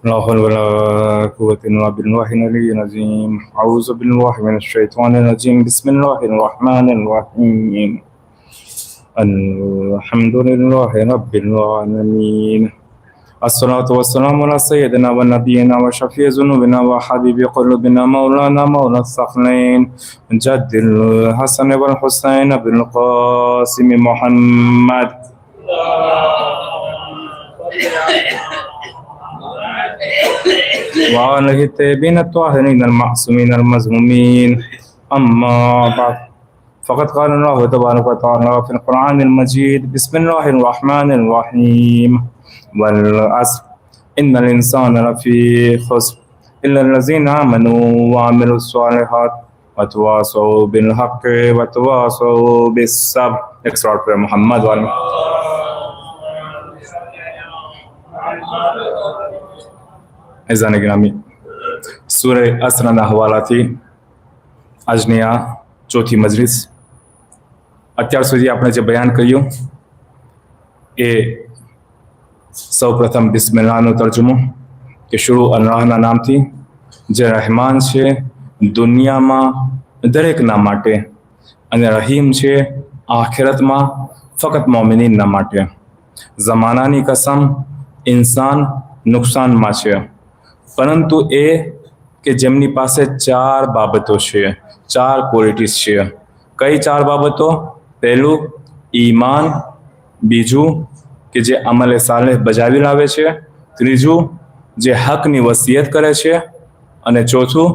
لا حول ولا قوة إلا بالله العلي العظيم. أعوذ بالله من الشيطان الرجيم. بسم الله الرحمن الرحيم. الحمد لله رب العالمين. الصلاة والسلام على سيدنا ونبينا وشفيع ذنوبنا وحبيب قلوبنا مولانا مولى الثقلين جد الحسن والحسين بالقاسم محمد. وآله الطيبين الطاهرين المعصومين المظلومين. أما بعد فقد قال الله تبارك وتعالى في القرآن المجيد. بسم الله الرحمن الرحيم. والعصر إن الإنسان لفي خسر إلا الذين آمنوا وعملوا الصالحات وتواصوا بالحق وتواصوا بالصبر. Exhort prayer Muhammad wa azan Grammy સૂરે અસરના હવાલાથી આજની આ ચોથી મજલિસ. અત્યાર સુધી આપણે જે બયાન કર્યું એ સૌ પ્રથમ બિસ્મિલ્લાહનો તર્જુમો કે શરૂ અલ્લાહના નામથી જે રહેમાન છે દુનિયામાં દરેકના માટે અને રહીમ છે આખિરતમાં ફક્ત મોમિનીનના માટે. જમાનાની કસમ, ઇન્સાન નુકસાનમાં છે, પરંતુ એ કે જેમની પાસે ચાર બાબતો છે, ચાર ક્વોલિટીઝ છે. કઈ ચાર બાબતો? પહેલું ઈમાન, બીજું કે જે અમલે સાલેહ બજાવી લાવે છે, ત્રીજું જે હકની વસિયત કરે છે, અને ચોથું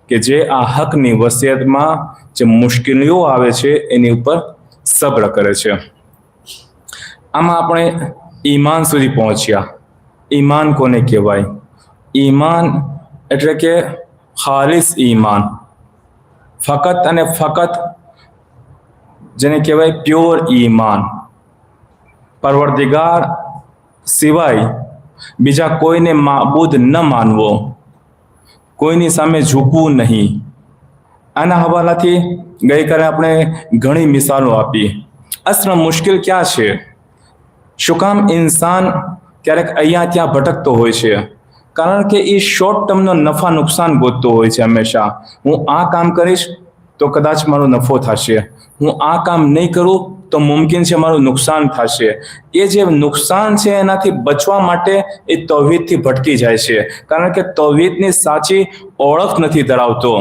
કે જે આ હકની વસિયતમાં જે મુશ્કેલીઓ આવે છે એની ઉપર સબ્ર કરે છે. આમાં આપણે ઈમાન સુધી પહોંચ્યા. ઈમાન કોને કહેવાય? ઈમાન એટલે કે ખાલિસ ઈમાન, ફકત અને ફકત જેને કહેવાય પ્યોર ઈમાન. પરવરદિગાર સિવાય બીજા કોઈને માબૂદ ન માનવો, કોઈની સામે ઝૂકવું નહીં. આના હવાલાથી ગઈકાલે આપણે ઘણી મિસાલો આપી. અસલ મુશ્કેલ ક્યાં છે? શું કામ ઇન્સાન ક્યારેક અહીંયા ત્યાં ભટકતો હોય છે? કારણ કે એ શોર્ટ ટર્મનો નફા નુકસાન ગોતતો હોય છે હંમેશા. હું આ કામ કરીશ તો કદાચ મારો નફો થશે, હું આ કામ નહીં કરું તો મુમકિન છે મારું નુકસાન થશે. એ જે નુકસાન છે એનાથી બચવા માટે એ તૌહીદથી ભટકી જાય છે, કારણ કે તૌહીદની સાચી ઓળખ નથી ધરાવતો.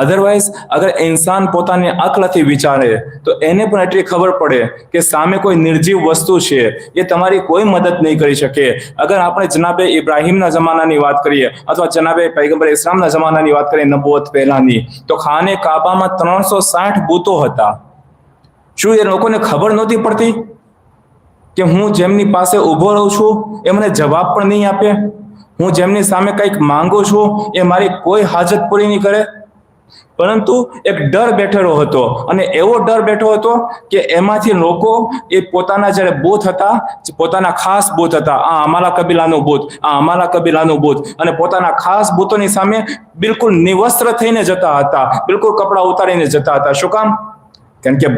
અધરવાઇઝ અગર ઇન્સાન પોતાની અક્લથી વિચારે તો એને પણ એટલી ખબર પડે કે સામે કોઈ નિર્જીવ વસ્તુ છે, એ તમારી કોઈ મદદ નહીં કરી શકે. અગર આપણે જનાબે ઇબ્રાહીમના જમાનાની વાત કરીએ અથવા જનાબે પૈગંબર ઇસ્લામના જમાનાની વાત કરીએ, નબુવત પહેલાની, તો ખાને કાબામાં 360 બૂતો હતા. શું એ લોકોને ખબર નહોતી પડતી કે હું જેમની પાસે ઊભો રહું છું એ મને જવાબ પણ નહીં આપે? હું જેમની સામે કંઈક માંગુ છું એ મારી કોઈ હાજત પૂરી નહીં કરે? પરંતુ એક ડર બેઠેલો હતો, અને એવો ડર બેઠો હતો કે એમાંથી લોકો એ પોતાના જ્યારે બૂથ હતા, પોતાના ખાસ બૂથ હતા, આ અમારા કબીલાનું બૂથ, આ અમારા કબીલાનું બૂથ, અને પોતાના ખાસ બૂથોની સામે બિલકુલ નિવસ્ત્ર થઈને જતા હતા, બિલકુલ કપડાં ઉતારીને જતા હતા. શું કામ? કેમ કે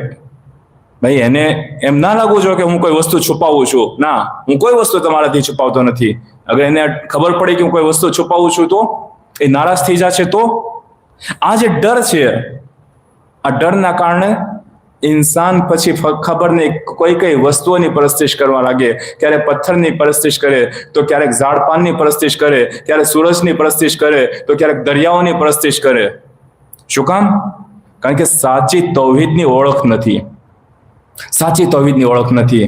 ભાઈ એને એમ ના લાગવું જોઈએ કે હું કોઈ વસ્તુ છુપાવું છું. ના, હું કોઈ વસ્તુ તમારાથી છુપાવતો નથી. અગર એને ખબર પડી કે હું કોઈ વસ્તુ છુપાવું છું તો એ નારાજ થઈ જશે. તો આ જે ડર છે, આ ડરના કારણે ઇન્સાન પછી ખબર નહીં કઈ વસ્તુઓની પરસ્તિશ કરવા લાગે. ક્યારેક પથ્થરની પરસ્તિશ કરે, તો ક્યારેક ઝાડપાનની પરસ્તિશ કરે, ક્યારેક સૂરજની પરસ્તિશ કરે, તો ક્યારેક દરિયાઓની પરસ્તિશ કરે. શું કામ? કારણ કે સાચી તૌહીદની ઓળખ નથી. સાચી તૌહીદની ઓળખ નથી.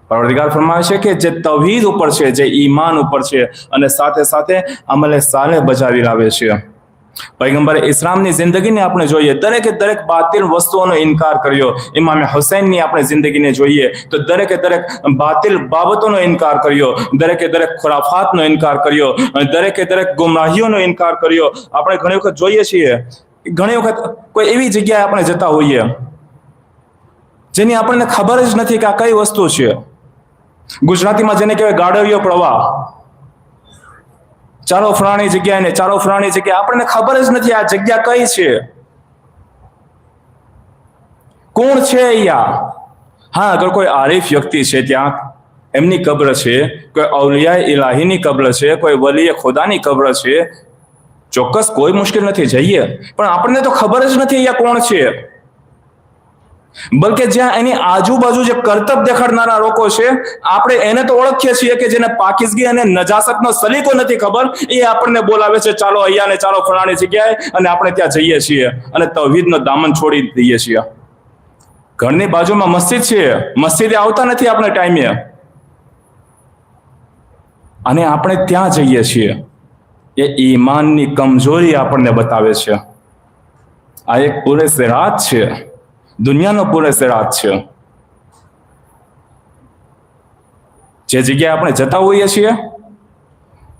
પરવરદિગાર ફરમાવે છે કે જે તૌહીદ ઉપર છે, જે ઈમાન ઉપર છે, અને સાથે સાથે અમલે સાલેહ બજાવી લાવે છે. પૈગંબર ઇસ્લામની જિંદગીને આપણે જોઈએ, દરેકે દરેક બાતિલ વસ્તુઓનો ઇનકાર કર્યો. ઇમામ હુસૈનની આપણે જિંદગીને જોઈએ તો દરેકે દરેક બાતિલ બાબતોનો ઇનકાર કર્યો, દરેકે દરેક ખુરાફાતનો ઇનકાર કર્યો, દરેકે દરેક ગુમરાહીઓનો ઇનકાર કર્યો. આપણે ઘણી વખત જોઈએ છીએ, ઘણી વખત કોઈ એવી જગ્યાએ આપણે જતા હોઈએ જેની આપણને ખબર જ નથી કે આ કઈ વસ્તુ છે. ગુજરાતીમાં જેને કહેવાય ગાડવિયો પ્રવાહ. ચાલો ફલાણી જગ્યાએ ને ચાલો ફલાણી જગ્યાએ, આપણને ખબર જ નથી આ જગ્યા કઈ છે, કોણ છે અહીંયા. હા, અગર કોઈ આરીફ વ્યક્તિ છે ત્યાં એમની કબ્ર છે, કોઈ અવલિયા ઇલાહીની કબ્ર છે, કોઈ વલીએ ખુદાની કબ્ર છે, ચોક્કસ કોઈ મુશ્કેલ નથી, જઈએ. પણ આપણને તો ખબર જ નથી અહીંયા કોણ છે. બલકે જ્યાં એની આજુબાજુ જે કરતબ દેખાડનારા લોકો છે, આપણે એને તો ઓળખીએ છીએ કે જેને પાકીઝગી અને નજાસતનો સલીકો નથી ખબર, એ આપણને બોલાવે છે, ચાલો અહીંયા ને ચાલો ફલાણી જગ્યાએ, અને આપણે ત્યાં જઈએ છીએ અને તૌહીદનો દામન છોડી દઈએ છીએ. ઘરની બાજુમાં મસ્જિદ છે, મસ્જિદે આવતા નથી આપણે ટાઈમે, અને આપણે ત્યાં જઈએ છીએ. એ ઈમાનની કમજોરી આપણને બતાવે છે. આ એક પૂરે સિરાત છે, દુનિયાનો પૂરે સિરાત છે. જે જગ્યાએ આપણે જતા હોઈએ છીએ,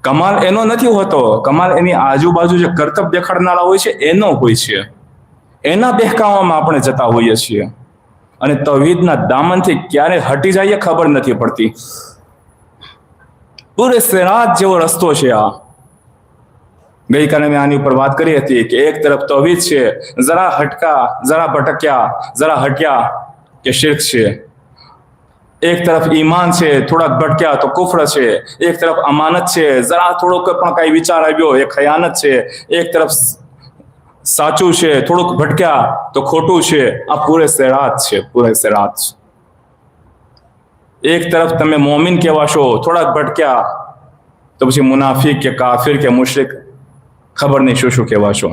કમાલ એનો નથી હોતો, કમાલ એની આજુબાજુ જે કરતબ દેખાડનારા હોય છે એનો હોય છે. એના બહેકાવામાં આપણે જતા હોઈએ છીએ, અને તૌહીદના દામનથી ક્યારે હટી જઈએ ખબર નથી પડતી. પૂરે સિરાત જેવો રસ્તો છે આ. ગઈકાલે મેં આની ઉપર વાત કરી હતી કે એક તરફ તૌહીદ છે, જરા હટકા, જરા ભટક્યા, જરા હટ્યા કે શિર્ક છે. એક તરફ ઈમાન છે, થોડાક ભટક્યા તો કુફર છે. એક તરફ અમાનત છે, જરા થોડોક પણ કઈ વિચાર આવ્યો એ ખયાનત છે. એક તરફ સાચું છે, થોડુંક ભટક્યા તો ખોટું છે. આ પૂરે સિરાત છે, પૂરે સિરાત. એક તરફ તમે મોમિન કહેવાશો, થોડાક ભટક્યા તો પછી મુનાફિક કે કાફિર કે મુશરિક, ખબર નહીં શું શું કહેવાશો.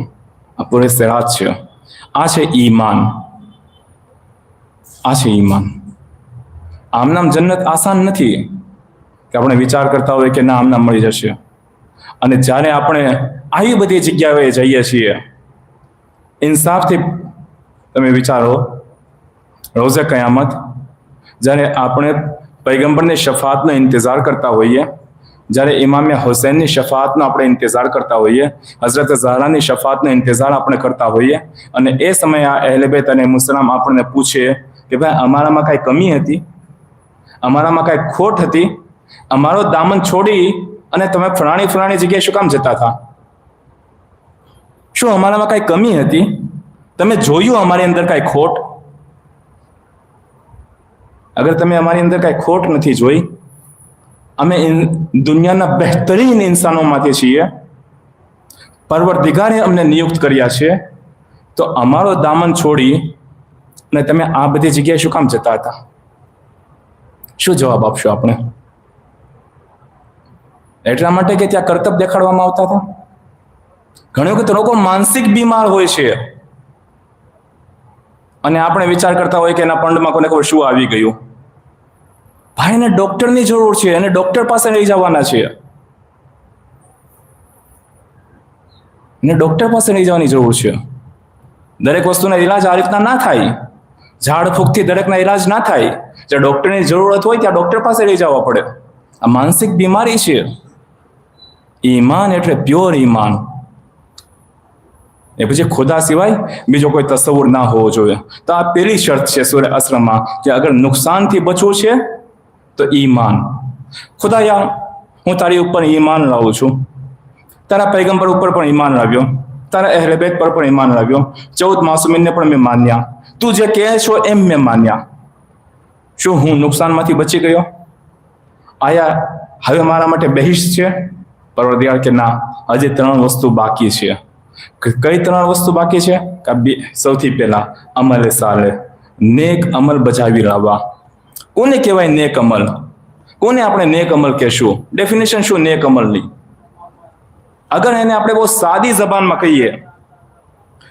આ પૂરે સિરાત છે. આ છે ઈમાન, આ છે ઈમાન. આમનામ જન્નત આસાન નથી કે આપણે વિચાર કરતા હોય કે ના આમનામ મળી જશે. અને જ્યારે આપણે આવી બધી જગ્યાએ જઈએ છીએ, ઇન્સાફથી તમે વિચારો, રોઝે કયામત જ્યારે આપણે પૈગંબરની શફાતનો ઇંતજાર કરતા હોઈએ, જ્યારે ઇમામે હુસૈનની શફાતનો આપણે ઇંતજાર કરતા હોઈએ, હઝરત ઝહરાની શફાતનો ઇંતજાર આપણે કરતા હોઈએ, અને એ સમયે આ અહેલે બેત અને મુસલમાન આપણને પૂછે કે ભાઈ અમારામાં કાંઈ કમી હતી, અમારામાં કાંઈ ખોટ હતી, અમારો દામન છોડી અને તમે ફલાણી ફલાણી જગ્યાએ શું કામ જતા હતા? શું અમારામાં કાંઈ કમી હતી? તમે જોયું અમારી અંદર કાંઈ ખોટ? અગર તમે અમારી અંદર કાંઈ ખોટ નથી જોઈ, અમે દુનિયાના બહેતરીન ઇન્સાનોમાંથી છીએ, પરવરદિગારે અમને નિયુક્ત કર્યા છે, તો અમારો દામન છોડી અને તમે આ બધી જગ્યાએ શું કામ જતા હતા? શું જવાબ આપશો આપણે? એટલા માટે કે ત્યાં કરતબ દેખાડવામાં આવતા હતા. ઘણી વખત લોકો માનસિક બીમાર હોય છે, અને આપણે વિચાર કરતા હોય કે એના પંડમાં કોને ખબર શું આવી ગયું. ભાઈ, એને ડોક્ટરની જરૂર છે, એને ડોક્ટર પાસે લઈ જવાના છે, એને ડોક્ટર પાસે લઈ જવાની જરૂર છે. દરેક વસ્તુના ઈલાજ આ રીતના ના થાય, ઝાડ ફૂંકથી દરેકના ઈલાજ ના થાય. જ્યાં ડોક્ટરની જરૂરત હોય ત્યાં ડોક્ટર પાસે લઈ જવા પડે. આ માનસિક બીમારી છે. ઈમાન એટલે પ્યોર ઈમાન. એ પછી ખુદા સિવાય બીજો કોઈ તસવ્વુર ના હોવો જોઈએ. તો આ પહેલી શરત છે સૂરે અસરમાં કે અગર નુકસાનથી બચવું છે તો ઈમાન. ખુદાયા, હું તારી ઉપર ઈમાન લાવું છું, તારા પૈગંબર ઉપર પણ ઈમાન લાવ્યો, તારા અહેલે બેત પર પણ ઈમાન લાવ્યો, 14 માસુમીનને પણ મેં માન્યા, તું જે કહે છો એમ મેં માન્યા. શું હું નુકસાનમાંથી બચી ગયો? આયા હવે મારા માટે બહિષ્ટ છે? પરવરદિગાર કે ના, હજી 3 વસ્તુ બાકી છે. કઈ 3 વસ્તુ બાકી છે? સૌથી પહેલા અમલે સાલે, નેક અમલ બજાવી લાવવા. કોને કહેવાય નેક અમલ? કોને આપણે નેક અમલ કહેશું? ડેફિનેશન શું નેક અમલની? અગર એને આપણે બહુ સાદી જબાનમાં કહીએ,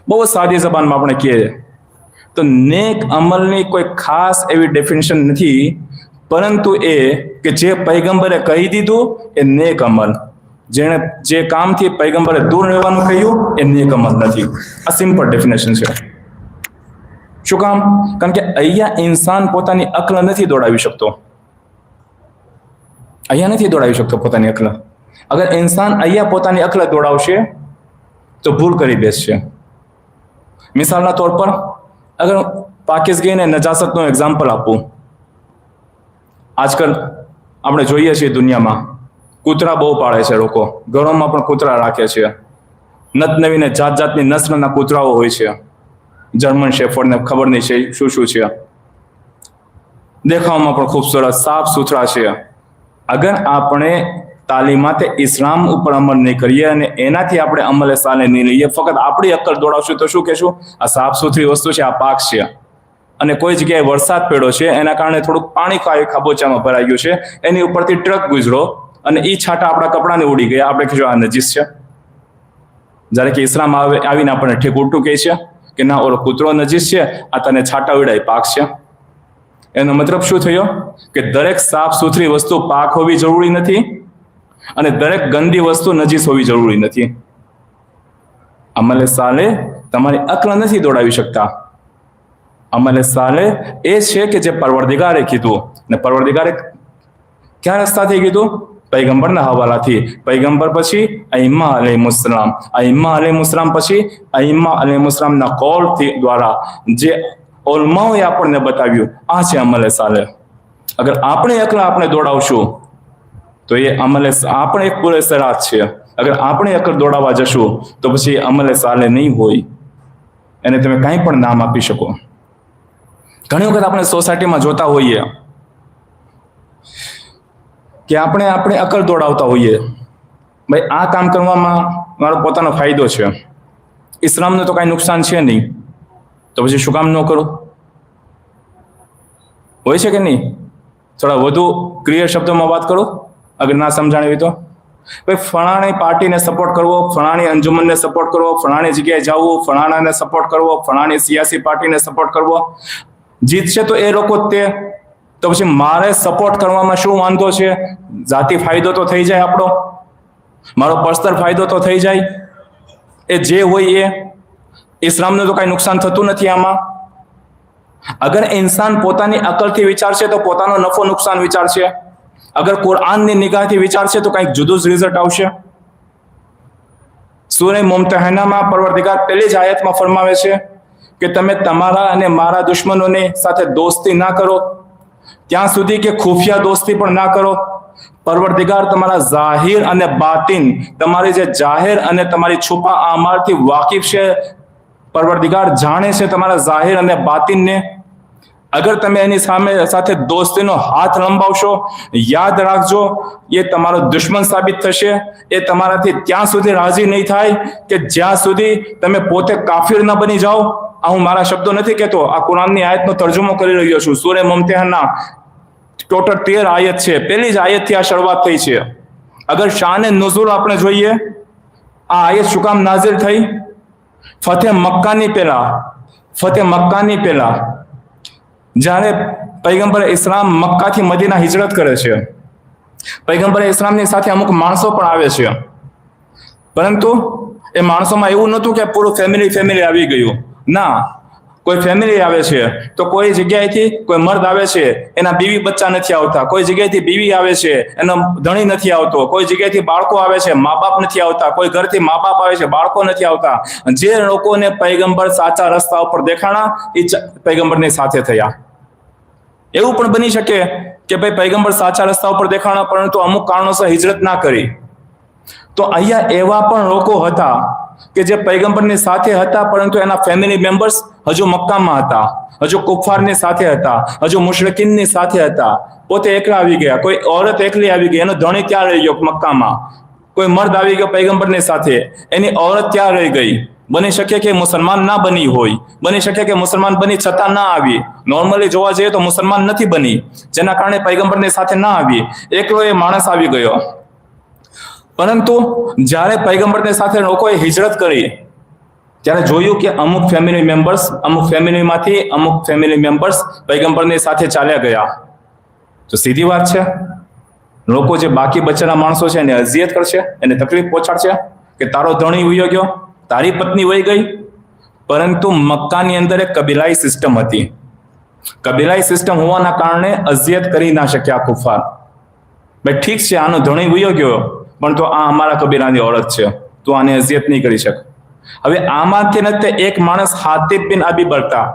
બહુ સાદી જબાનમાં આપણે કહીએ, તો નેક અમલની કોઈ ખાસ એવી ડેફિનેશન નથી, પરંતુ એ કે જે પૈગંબરે કહી દીધું એ નેક અમલ. જેણે જે કામથી પૈગંબરે દૂર રહેવાનું કહ્યું એ નેક અમલ નથી. આ સિમ્પલ ડેફિનેશન છે. શું કામ? કારણ કે અહીંયા ઇન્સાન પોતાની અક્લ નથી દોડાવી શકતો. અહીંયા નથી દોડાવી શકતો પોતાની અક્લ. અગર ઇન્સાન અહીંયા પોતાની અક્લ દોડાવશે તો ભૂલ કરી બેસશે. મિસાલના તौर પર અગર પાકીઝગી અને નજાસતનું એક્ઝામ્પલ આપું, આજકાલ આપણે જોઈએ છીએ દુનિયામાં કૂતરા બહુ પાળે છે લોકો, ઘરોમાં પણ કૂતરા રાખે છે. નત નવીને જાત જાતની નસ્લના કૂતરાઓ હોય છે, જર્મન શેફર્ડને ખબર નહીં છે શું શું છે. દેખાવમાં પણ ખૂબસૂરત સાફ સુથરા છે. અગર આપણે તાલીમાત ઇસ્લામ ઉપર અમલ નહીં કરીએ અને એનાથી આપણે અમલે સાલે નહીં લઈએ, ફક્ત આપણી અક્કલ દોડાવશું તો શું કહેશું? આ સાફ સુથરી વસ્તુ છે, આ પાક છે. અને કોઈ જગ્યાએ વરસાદ પડ્યો છે, એના કારણે થોડુંક પાણી ખાબોચામાં ભરાઈ ગયું છે, એની ઉપરથી ટ્રક ગુજરો અને એ છાંટા આપણા કપડાને ઉડી ગયા, આપણે કહીશું આ નજીસ છે. જ્યારે કે ઇસ્લામ આવીને આપણને ઠીક ઉલટું કહે છે કે ના, ઓલો કૂતરો નજીસ છે, આ તને છાંટા ઉડાય પાક છે. એનો મતલબ શું થયો કે દરેક સાફ સુથરી વસ્તુ પાક હોવી જરૂરી નથી અને દરેક ગંદી વસ્તુ નજીસ હોવી જરૂરી નથી. અમલે સાલે તમારી અક્લ નથી દોડાવી શકતા. અમલે સાલે એ છે કે જે પરવરદિગારે કીધું, અને પરવરદિગારે ક્યાં રસ્તાથી કીધું? પૈગંબરના હવાલાથી. પૈગંબર પછી અઈમ્મા અલૈહિસ્સલામ, અઈમ્મા અલૈહિસ્સલામ પછી અઈમ્મા અલૈહિસ્સલામના કૌલથી દ્વારા જે ઉલમાઓએ આપણને બતાવ્યું, આ છે અમલે સાલે. અગર આપણે અક્લ આપણે દોડાવશું તો એ અમલે આપણે એક પૂરે સરાત છે. અગર આપણે અક્લ દોડાવવા જશું તો પછી અમલે સાલે નહીં હોય. એને તમે કંઈ પણ નામ આપી શકો. ઘણી વખત આપણે સોસાયટીમાં જોતા હોઈએ કે આપણે અકલ દોડાવતા હોઈએ, ભાઈ આ કામ કરવામાં મારો પોતાનો ફાયદો છે, ઇસ્લામને તો કાંઈ નુકસાન છે નહીં, તો પછી શું કામ ન કરું? હોય છે કે નહીં? થોડા વધુ ક્લિયર શબ્દોમાં વાત કરો અગર ના સમજાણી હોય તો. ભાઈ ફલાણી પાર્ટીને સપોર્ટ કરવો, ફલાણી અંજુમનને સપોર્ટ કરવો, ફલાણી જગ્યાએ જવું, ફલાણાને સપોર્ટ કરવો, ફલાણી સિયાસી પાર્ટીને સપોર્ટ કરવો, જીતશે તો એ લોકો તે, તો પછી મારે સપોર્ટ કરવામાં શું વાંધો છે? જાતિ ફાયદો તો થઈ જાય, આપણો મારો પર્સનલ ફાયદો તો થઈ જાય. એ જે હોય એ ઇસ્લામને તો કાંઈ નુકસાન થતું નથી આમાં. અગર ઇન્સાન પોતાની અકલથી વિચારશે તો પોતાનો નફો નુકસાન વિચારશે. અગર કુરાનની નિગાહથી વિચારશે તો કંઈક જુદું જ રિઝલ્ટ આવશે. સૂરે મુમતહાનામાં પરવરદિગાર પહેલી જ આયતમાં ફરમાવે છે કે તમે તમારા અને મારા દુશ્મનોની સાથે દોસ્તી ના કરો, ત્યાં સુધી કે ખુફિયા દોસ્તી પણ ના કરો. પરવરદિગાર તમારા જાહિર અને બાતિન, તમારી જે જાહેર અને તમારી છુપા આમાલથી વાકિફ છે. પરવરદિગાર જાણે છે તમારા જાહિર અને બાતિનને. અગર તમે એની સાથે દોસ્તીનો હાથ લંબાવશો, યાદ રાખજો એ તમારો દુશ્મન સાબિત થશે. એ તમારાથી ત્યાં સુધી રાજી નહીં થાય કે જ્યાં સુધી તમે પોતે કાફિર ન બની જાઓ. આ હું મારા શબ્દો નથી કહેતો, આ કુરાનની આયતનો તર્જુમો કરી રહ્યો છું. સૂરે મુમતહાના ટોટલ 13 આયત છે. પહેલી જ આયતથી આ શરૂઆત થઈ છે. અગર શાને નુઝુલ આપણે જોઈએ, આ આયત શું કામ નાઝિલ થઈ? ફતેહ મક્કાની પહેલા જ્યારે પૈગંબરે ઇસ્લામ મક્કાથી મદીના હિજરત કરે છે, પૈગંબરે ઇસ્લામની સાથે અમુક માણસો પણ આવે છે, પરંતુ એ માણસોમાં એવું નહોતું કે પૂરું ફેમિલી આવી ગયું. ના, કોઈ ફેમિલી આવે છે તો કોઈ જગ્યાએથી કોઈ મર્દ આવે છે, એના બીવી બચ્ચા નથી આવતા. કોઈ જગ્યાએથી બીવી આવે છે, એનો ધણી નથી આવતો. કોઈ જગ્યાએથી બાળકો આવે છે, મા બાપ નથી આવતા. કોઈ ઘરથી મા બાપ આવે છે, બાળકો નથી આવતા. જે લોકોને પૈગંબર સાચા રસ્તા ઉપર દેખાણા એ પૈગંબરની સાથે થયા. એવું પણ બની શકે કે ભાઈ પૈગંબર સાચા રસ્તા ઉપર દેખાણા પરંતુ અમુક કારણોસર હિજરત ના કરી. તો અહીંયા એવા પણ લોકો હતા કે જે પૈગંબરની સાથે હતા પરંતુ એના ફેમિલી મેમ્બર્સ હજુ મક્કામાં હતા, હજુ કુફારની સાથે હતા, હજુ મુશરિકીનની સાથે હતા. પોતે એકલા આવી ગયા, કોઈ औरत એકલી આવી ગઈ, એનો ધણી ત્યાં રહી ગયો મક્કામાં. કોઈ મર્દ આવી ગયો પૈગંબરની સાથે, એની औरत ત્યાં રહી ગઈ. બની શકે કે મુસલમાન ના બની હોય, બની શકે કે મુસલમાન બની છતાં ના આવી. નોર્મલી જોવા જઈએ તો મુસલમાન નથી બની, જેના કારણે પૈગંબરની સાથે ના આવી. એકલો એ માણસ આવી ગયો. પરંતુ જ્યારે પૈગંબરની સાથે લોકોએ હિજરત કરી ત્યારે જોયું કે અમુક ફેમિલી મેમ્બર્સ પૈગંબરની સાથે ચાલ્યા ગયા. તો સીધી વાત છે, લોકો જે બાકી બચેલા માણસો છે એને અઝિયત કરશે, એને તકલીફ પહોંચાડશે કે તારો ધણી વયો ગયો, તારી પત્ની વહી ગઈ. પરંતુ મક્કાની અંદર એક કબીલાઈ સિસ્ટમ હતી. કબીલાઈ સિસ્ટમ હોવાના કારણે અઝિયત કરી ના શક્યા કુફાર. ભાઈ ઠીક છે, આનો ધણી વયો ગયો પણ તો આ અમારા કબીલાની औरत છે, તો આને અઝિયત નહીં કરી શકે. હવે આમાંથી નથી એક માણસ હાતિબ બિન અબી બલતા.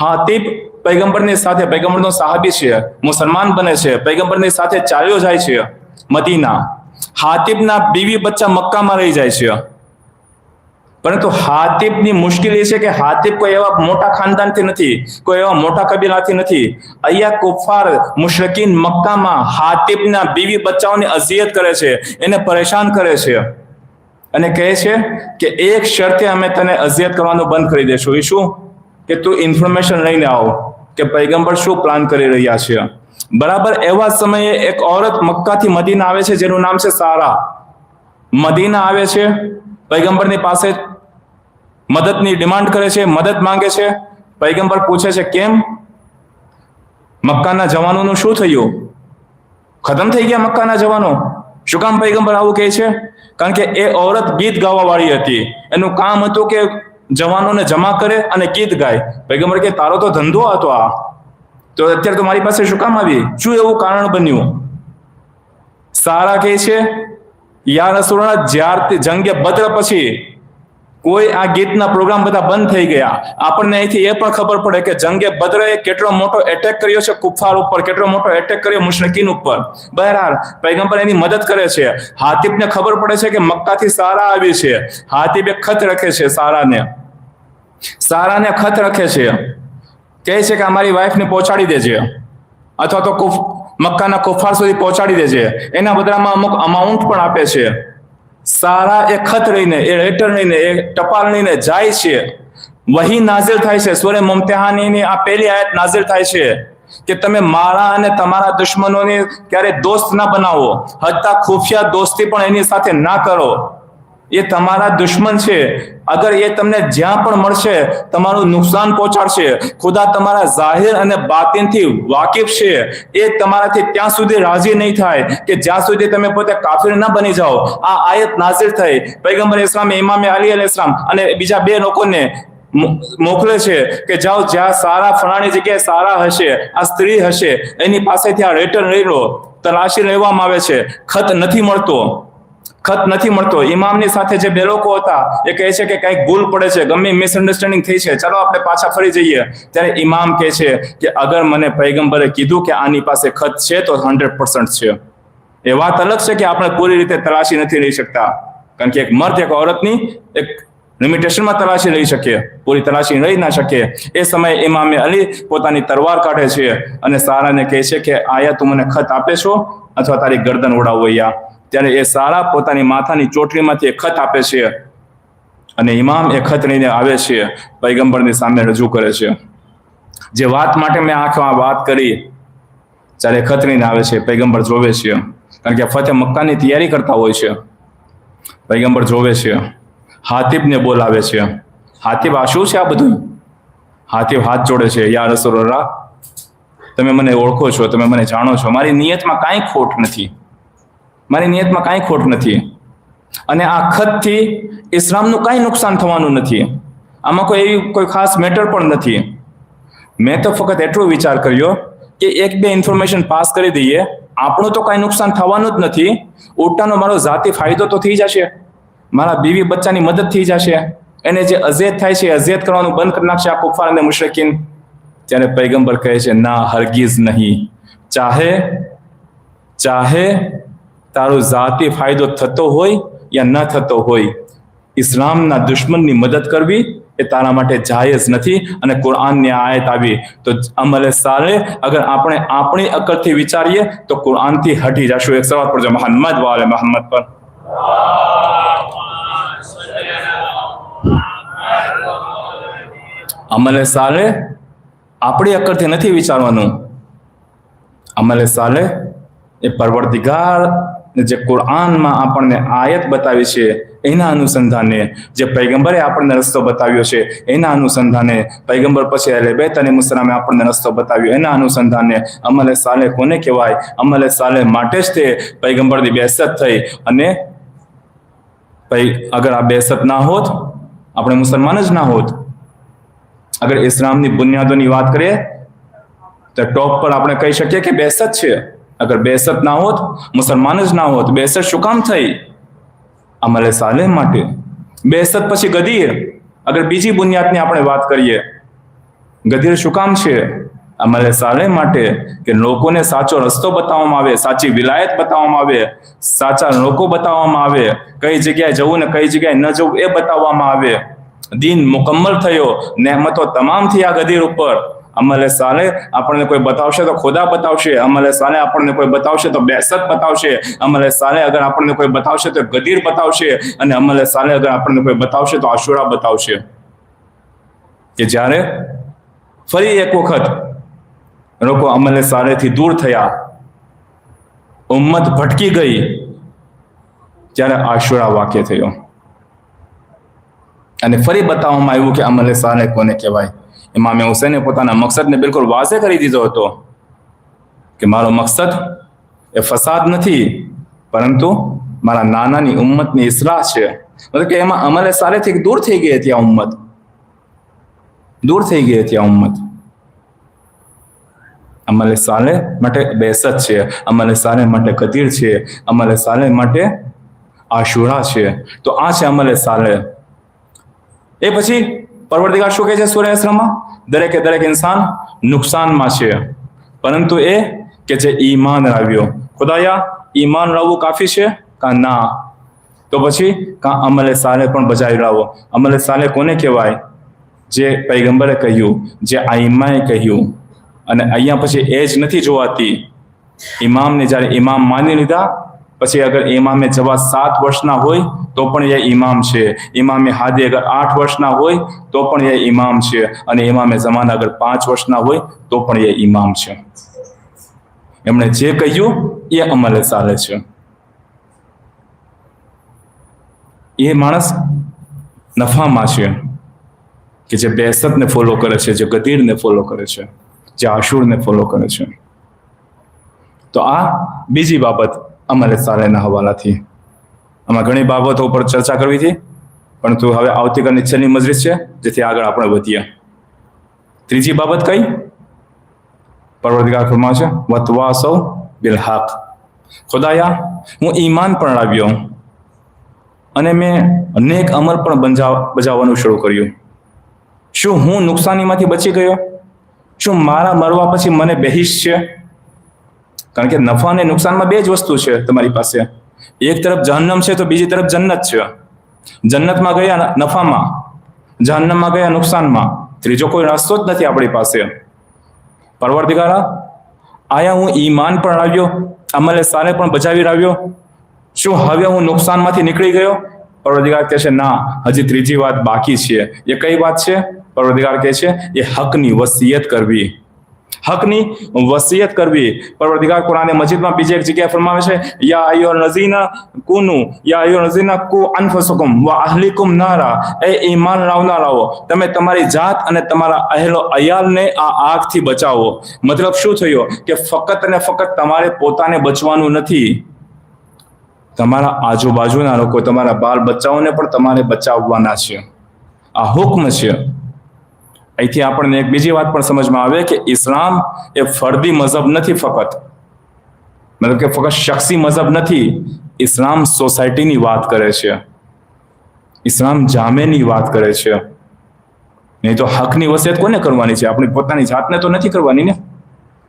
હાતિબ પૈગંબરની સાથે, પૈગંબરનો સાહાબી છે, મુસલમાન બને છે, પૈગંબરની સાથે ચાલ્યો જાય છે મદીના. હાતિબના બીવી બચ્ચા મક્કામાં રહી જાય છે. પરંતુ હાતિબની મુશ્કેલી છે કે હાતિબ કોઈ એવા મોટા ખાનદાનથી નથી, કોઈ એવા મોટા કબીલાથી નથી. અહીંયા કુફાર મુશરિકીન મક્કામાં હાતિબના બીવી બચ્ચાઓને અઝિયત કરે છે, એને પરેશાન કરે છે અને કહે છે કે એક શરતે અમે તને અઝિયત કરવાનું બંધ કરી દેશું. એ શું? કે તું ઇન્ફોર્મેશન લઈને આવ કે પૈગંબર શું પ્લાન કરી રહ્યા છે. બરાબર એવા સમયે એક ઓરત મક્કાથી મદીના આવે છે જેનું નામ છે સારા. મદીના આવે છે, પૈગંબરની પાસે મદદની ડિમાન્ડ કરે છે, મદદ માંગે છે. પૈગંબર પૂછે છે કેમ? મક્કાના જવાનોનું શું થયું? ખતમ થઈ ગયા મક્કાના જવાનો? શું કામ પૈગંબર આવું કહે છે? કારણ કે એ ઓરત ગીત ગાવા વાળી હતી. એનું કામ હતું કે જવાનોને જમા કરે અને ગીત ગાય. પૈગંબર કે તારો તો ધંધો હતો આ, તો અત્યારે તો મારી પાસે શું કામ આવી? શું એવું કારણ બન્યું? સારા કહે છે યા રસૂલલ્લાહ, જ્યારથી જંગે બદ્ર પછી કોઈ આ ગીતના પ્રોગ્રામ બધા બંધ થઈ ગયા. આપણને અહીંથી એ પણ ખબર પડે કે જંગે બદ્રએ કેટલો મોટો એટેક કર્યો છે કુફાર ઉપર, કેટલો મોટો એટેક કર્યો મુશરિકીન ઉપર. બહરહાલ પૈગંબર એની મદદ કરે છે. હાતિબને ખબર પડે છે કે મક્કાથી સારા આવી છે. હાતિબે ખત લખે છે સારાને ખત લખે છે, કહે છે કે અમારી વાઈફને પહોંચાડી દેજે, અથવા તો મક્કાના કુફાર સુધી પહોંચાડી દેજે. એના બદલામાં અમુક અમાઉન્ટ પણ આપે છે. સારા એ ખત લઈને, એ લેટર લઈને, એ ટપાલ લઈને જાય છે. વહી નાઝિલ થાય છે. સૂરે મુમ્તહાનની આ પહેલી આયત નાઝિલ થાય છે કે તમે મારા અને તમારા દુશ્મનોને ક્યારે દોસ્ત ના બનાવો, હત્તા ખુફિયા દોસ્તી પણ એની સાથે ના કરો. એ તમારા દુશ્મન છે. અગર એ તમને જ્યાં પણ મળશે તમારું નુકસાન પહોંચાડશે. ખુદા તમારા જાહેર અને બાતિનથી વાકિફ છે. એ તમારાથી ત્યાં સુધી રાજી નહીં થાય કે જ્યાં સુધી તમે પોતે કાફિર ન બની જાઓ. આ આયત નાઝિલ થઈ. પૈગંબર ઇસ્લામે ઇમામે અલી અલૈહિસ્સલામ અને બીજા બે લોકોને મોકલે છે કે જાઓ, જ્યાં સારા ફલાણી જગ્યાએ સારા હશે, આ સ્ત્રી હશે, એની પાસેથી આ લેટર લઈ લો. તલાશી લેવામાં આવે છે, ખત નથી મળતો. ઇમામની સાથે જે બે લોકો હતા એ કહે છે કે કંઈક ભૂલ પડે છે, ગમે મિસઅન્ડરસ્ટેન્ડિંગ થઈ છે, ચાલો આપણે પાછા ફરી જઈએ. ત્યારે ઇમામ કહે છે કે અગર મને પૈગંબરે કીધું કે આની પાસે ખત છે તો 100% છે. એ વાત અલગ છે કે આપણે પૂરી રીતે તલાશી નથી લઈ શકતા, કારણ કે એક મર્દ એક ઓરતની એક લિમિટેશનમાં તલાશી લઈ શકે, પૂરી તલાશી લઈ ના શકે. એ સમયે ઇમામે અલી પોતાની તલવાર કાઢે છે અને સારાને કહે છે કે આયા તું મને ખત આપે છો અથવા તારી ગરદન ઉડાવો યા. ત્યારે એ સારા પોતાની માથાની ચોટલીમાંથી એક ખત આપે છે અને ઇમામ એ ખત લઈને આવે છે, પૈગંબરની સામે રજૂ કરે છે. જે વાત માટે મેં આ વાત કરી, જ્યારે ખત લઈને આવે છે, પૈગંબર જોવે છે, કારણ કે ફતેહ મક્કાની તૈયારી કરતા હોય છે. પૈગંબર જોવે છે, હાતિબને બોલાવે છે. હાતિબ, આ શું છે આ બધું? હાતિબ હાથ જોડે છે, યા રસૂલલ્લાહ, તમે મને ઓળખો છો, તમે મને જાણો છો, મારી નિયતમાં કાંઈ ખોટ નથી. અને આ ખતથી ઇસ્લામનું કાંઈ નુકસાન થવાનું નથી. આમાં કોઈ ખાસ મેટર પણ નથી. મેં તો ફક્ત એટલો વિચાર કર્યો કે એક બે ઇન્ફોર્મેશન પાસ કરી દઈએ, આપણું તો કાંઈ નુકસાન થવાનું જ નથી. ઉલટાનો મારો જાતિ ફાયદો તો થઈ જશે, મારા બીવી બચ્ચાની મદદ થઈ જશે. એને જે અઝિયત થાય છે, અઝિયત કરવાનું બંધ કરી નાખશે આ કુફાર અને મુશરિકીન. ત્યારે પૈગંબર કહે છે, ના, હરગીઝ નહીં. ચાહે તારો જાતિ ફાયદો થતો હોય યા ન થતો હોય, ઇસ્લામના દુશ્મનની મદદ કરવી એ તારા માટે જાયઝ નથી. અને કુરાનની આયત આવી તો અમલે સાલે, અગર આપણે આપણી અકલથી વિચારીએ તો કુરાનથી હટી જશું. એક સવાલ પડજો મોહમ્મદ વાલે મોહમ્મદ પર. અમલે સાલે આપણી અકલથી નથી વિચારવાનું. અમલે સાલે એ પરવરદિગાર જે કુરાનમાં આપણને આયત બતાવી છે એના અનુસંધાને, જે પૈગંબરે આપણને રસ્તો બતાવ્યો છે એના અનુસંધાને, પૈગંબર પછી અહેલે બેત અલૈહિસ્સલામે આપણને રસ્તો બતાવ્યો એના અનુસંધાને અમલે સાલે કોને કહેવાય? અમલે સાલે માટે જ તે પૈગંબરની બેસત થઈ. અને અગર આ બેસત ના હોત, આપણે મુસલમાન જ ના હોત. અગર ઇસ્લામની બુનિયાદોની વાત કરીએ તો ટોપ પર આપણે કહી શકીએ કે બેસત છે. અગર બેસત ના હોત, મુસલમાન જ ના હોત. બેસત શું કામ થઈ? અમલે સાલેહ માટે. બેસત પછી ગદીર. અગર બીજી બુનિયાદની આપણે વાત કરીએ, ગદીર શું કામ છે? અમલ સાલે માટે કે લોકોને સાચો રસ્તો બતાવવામાં આવે, સાચી વિલાયત બતાવવામાં આવે, સાચા લોકો બતાવવામાં આવે, કઈ જગ્યાએ જવું ને કઈ જગ્યાએ ન જવું એ બતાવવામાં આવે. દીન મુકમ્મલ થયો, નહેમતો તમામ થી આ ગદીર ઉપર. અમલ સાલે આપણને કોઈ બતાવશે તો ખુદા બતાવશે, અમલ સાલે આપણને કોઈ બતાવશે તો બેસત બતાવશે, અમલ સાલે અગર આપણને કોઈ બતાવશે તો ગદીર બતાવશે, અને અમલ સાલે અગર આપણને કોઈ બતાવશે તો આશુરા બતાવશે. કે જ્યારે ફરી એક વખત લોકો અમલ સાલેથી દૂર થયા, ઉમ્મત ભટકી ગઈ, ત્યારે આશુરા વાક્ય થયો અને ફરી બતાવવામાં આવ્યું કે અમલ સાલે કોને કહેવાય. ઇમામે હુસૈને પોતાના મકસદને બિલકુલ વાઝે કરી દીધો હતો કે મારો મકસદ એ ફસાદ નથી, પરંતુ મારા નાનાની ઉમ્મતની ઇસ્લાહ છે. મતલબ કે એમાં અમલ સાલેથી દૂર થઈ ગઈ હતી આ ઉમ્મત, દૂર થઈ ગઈ હતી આ ઉમ્મત. અમલ સાલે માટે બેસત છે, અમલ સાલે માટે ગદીર છે, અમલ સાલે માટે આશુરા છે. તો આ છે અમલ સાલે. એ પછી પરવરદિગાર શું કહે છે સૂરા ઇસ્રામાં? દરેકે દરેક ઇન્સાન નુકસાનમાં છે, પરંતુ એ કે જે ઈમાન લાવ્યો. ખુદાયા ઈમાન લાવવું કાફી છે કા ના? તો પછી કા અમલ સાલે પણ બજાવી લાવો. અમલ સાલે કોને કહેવાય? જે પૈગંબરે કહ્યું, જે આઈમાએ કહ્યું. અને અહીંયા પછી એ જ નથી જોવાતી. ઇમામને જ્યારે ઇમામ માની લીધા પછી અગર ઇમામે જવાબ 7 વર્ષના હોય તો પણ એ ઇમામ છે, ઇમામે હાદી અગર 8 વર્ષના હોય તો પણ એ ઇમામ છે, અને ઇમામે ઝમાના અગર 5 વર્ષના હોય તો પણ એ ઇમામ છે. એમણે જે કહ્યું એ અમલ સાલે છે. એ માણસ નફામાં છે કે જે બેસતને ફોલો કરે છે, જે ગદીરને ફોલો કરે છે, જે આશુરને ફોલો કરે છે. તો આ બીજી બાબત અમલ સાલેના હવાલાથી. આમાં ઘણી બાબતો ઉપર ચર્ચા કરવી હતી, પરંતુ હવે આવતીકાલની છેલ્લી મજલિસ છે, જેથી આગળ આપણે વધીએ. ત્રીજી બાબત કઈ? પરવરદિગાર ફરમાવે છે વતવાસૌ બિલ હક. ખુદાયા હું ઈમાન પણ લાવ્યો અને મેં અનેક અમલ પણ બજાવવાનું શરૂ કર્યું. શું હું નુકસાનીમાંથી બચી ગયો? શું મારા મરવા પછી મને બહેશ છે? કારણ કે નફા અને નુકસાનમાં બે જ વસ્તુ છે તમારી પાસે. એક તરફ જહન્નમ છે તો બીજી તરફ જન્નત છે. જન્નતમાં ગયા નફામાં, જહન્નમમાં ગયા નુકસાનમાં. ત્રીજો કોઈ રસ્તો જ નથી આપણી પાસે. પરવરદિગારા આયા હું ઈમાન પણ લાવ્યો, અમલ સાલે પણ બજાવી લાવ્યો. શું હવે હું નુકસાનમાંથી નીકળી ગયો? પરવરદિગાર કહે છે ના, હજી ત્રીજી વાત બાકી છે. એ કઈ વાત છે? પરવરદિગાર કહે છે એ હકની વસિયત કરવી. હકની વસિયત કરવી. પરવરદિગાર કુરાન મજીદમાં બીજી એક જગ્યાએ ફરમાવે છે યા અય્યુહલ્લઝીના કુ અનફુસકુમ વ અહલીકુમ નારા. એ ઈમાન લાવનારાઓ, તમે તમારી જાત અને તમારા અહેલો અયાલને આ આગથી બચાવો. મતલબ શું થયો કે ફક્ત અને ફક્ત તમારે પોતાને બચવાનું નથી, તમારા આજુબાજુના લોકો, તમારા બાળ બચ્ચાઓને પણ તમારે બચાવવાના છે. આ હુક્મ છે. અહીંથી આપણને એક બીજી વાત પણ સમજમાં આવે કે ઇસ્લામ એ ફરદી મઝહબ નથી, ફક્ત મતલબ કે ફક્ત શખ્સી મઝહબ નથી. ઇસ્લામ સોસાયટીની વાત કરે છે, ઇસ્લામ જામેની વાત કરે છે. નહીં તો હકની વસિયત કોને કરવાની છે? આપણી પોતાની જાતને તો નથી કરવાની ને,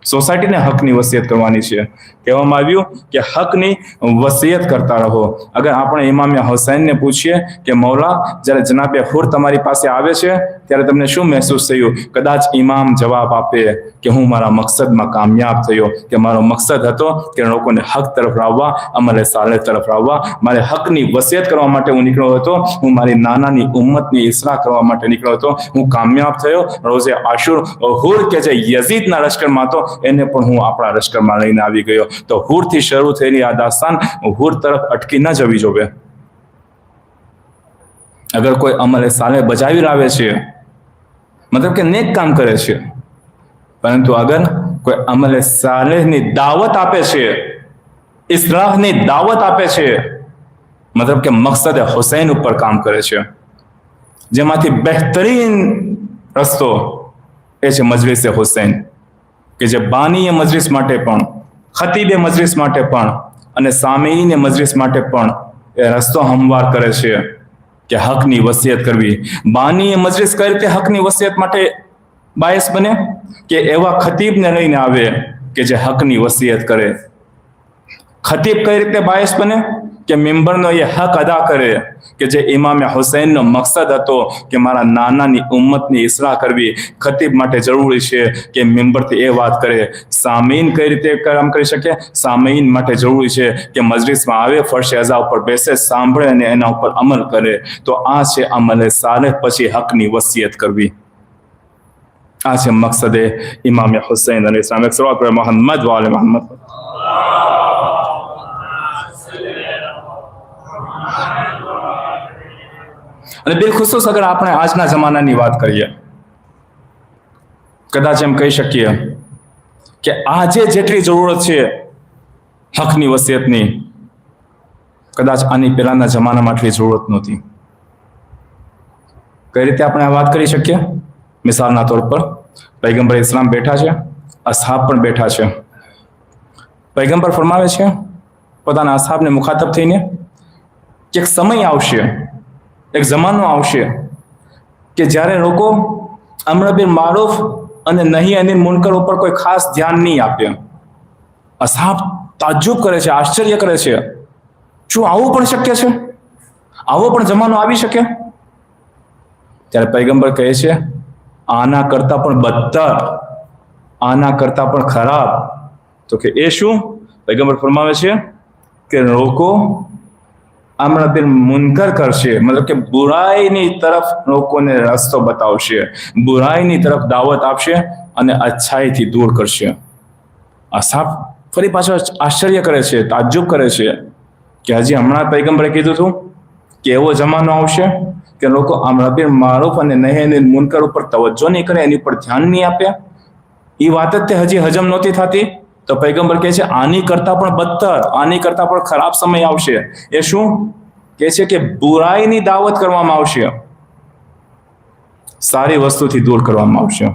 સોસાયટીને હકની વસિયત કરવાની છે. કહેવામાં આવ્યું કે હકની વસિયત કરતા રહો. અગર આપણે ઇમામ હુસૈનને પૂછીએ કે મૌલા જ્યારે જનાબે હુર તમારી પાસે આવે છે ત્યારે તમને શું મહેસૂસ થયું? કદાચ ઇમામ જવાબ આપે કે હું મારા મકસદમાં કામયાબ થયો, કે મારો મકસદ હતો કે લોકોને હક તરફ લાવવા, અમલ સાલે તરફ લાવવા. મારે હકની વસિયત કરવા માટે હું નીકળ્યો હતો, હું મારી નાનાની ઉમ્મતની ઇસ્લાહ કરવા માટે નીકળ્યો હતો. હું કામયાબ થયો. રોઝે આશુર હુર કે જે યઝીદના લશ્કરમાં હતો એને પણ હું આપણા લશ્કરમાં લઈને આવી ગયો. તો હુરથી શરૂ થયેલી આ દાસ્તાન હુર તરફ અટકી ન જવી જોઈએ. અગર કોઈ અમલ સાલે બજાવી લાવે છે, મતલબ કે નેક કામ કરે છે, પરંતુ અગર કોઈ અમલ સાલેહની દાવત આપે છે, ઇસ્લાહની દાવત આપે છે, મતલબ કે મકસદ હુસૈન ઉપર કામ કરે છે, જેમાંથી બહેતરીન રસ્તો એ છે મજલિસ હુસૈન, કે જે બાનીએ મજલિસ માટે પણ, ખતીબે મજલિસ માટે પણ અને સામીને મજલિસ માટે પણ એ રસ્તો હમવાર કરે છે કે હકની વસિયત કરવી. બાનીએ મજલિસ કઈ રીતે હકની વસિયત માટે બાયસ બને? કે એવા ખતીબને લઈને આવે કે જે હકની વસિયત કરે. ખતીબ કઈ રીતે બાયસ બને કે મેમ્બરનો એ હક અદા કરે કે જે ઇમામે હુસૈનનો મકસદ હતો કે મારા નાનાની ઉમ્મતની ઇસ્લાહ કરવી. ખતીબ માટે જરૂરી છે કે મેમ્બરથી એ વાત કરે. સામીન કઈ રીતે કામ કરી શકે? સામીન માટે જરૂરી છે કે મજલિસમાં આવે, ફર્શ અઝા ઉપર બેસે, સાંભળે અને એના ઉપર અમલ કરે. તો આ છે અમલે સાલેહ, પછી હકની વસિયત કરવી. આ છે મકસદે ઇમામે હુસૈન અલૈહિસ સલામ. એક સલાવત પર મોહમ્મદ વ આલે મોહમ્મદ. અને બિલખુસૂસ અગર આપણે આજના જમાનાની વાત કરીએ, કદાચ એમ કહી શકીએ કે આજે જેટલી જરૂરત છે હકની વસિયતની, કદાચ આની પહેલાના જમાનામાં આટલી જરૂરત નહોતી. કઈ રીતે આપણે આ વાત કરી શકીએ? મિસાલના તौर પર પૈગંબર ઇસ્લામ બેઠા છે, અસહાબ પણ બેઠા છે. પૈગંબર ફરમાવે છે પોતાના અસહાબને મુખાતબ થઈને કે એક સમય આવશે, એક જમાનો આવશે કે જ્યારે લોકો અમ્ર બિલ મારૂફ અને નહીં અનિલ મુનકર ઉપર કોઈ ખાસ ધ્યાન નહીં આપે. અસહાબ તાજ્જુબ કરે છે, આશ્ચર્ય કરે છે, શું આવું પણ શક્ય છે? આવો પણ જમાનો આવી શકે? ત્યારે પૈગંબર કહે છે આના કરતા પણ બદતર, આના કરતા પણ ખરાબ. તો કે એ શું? પૈગંબર ફરમાવે છે કે લોકો અમ્ર બિલ મુનકર કરશે, મતલબ કે બુરાઈની તરફ લોકોને રસ્તો બતાવશે, બુરાઈની તરફ દાવત આપશે અને અચ્છાઈથી દૂર કરશે. અસહાબ ફરી પાછો આશ્ચર્ય કરે છે, તાજ્જુબ કરે છે કે હજી હમણાં પૈગંબરે કીધું હતું કે એવો જમાનો આવશે કે લોકો અમ્ર બિલ મારૂફ અને નહી અનિલ મુનકર ઉપર તવજ્જો નહીં કરે, એની ઉપર ધ્યાન નહીં આપે. એ વાત જ તે હજી હજમ નહોતી થતી. તો પૈગંબર કહે છે આની કરતા પણ બદતર, આની કરતા પણ ખરાબ સમય આવશે. એ શું કહે છે? કે બુરાઈની દાવત કરવામાં આવશે, સારી વસ્તુથી દૂર કરવામાં આવશે.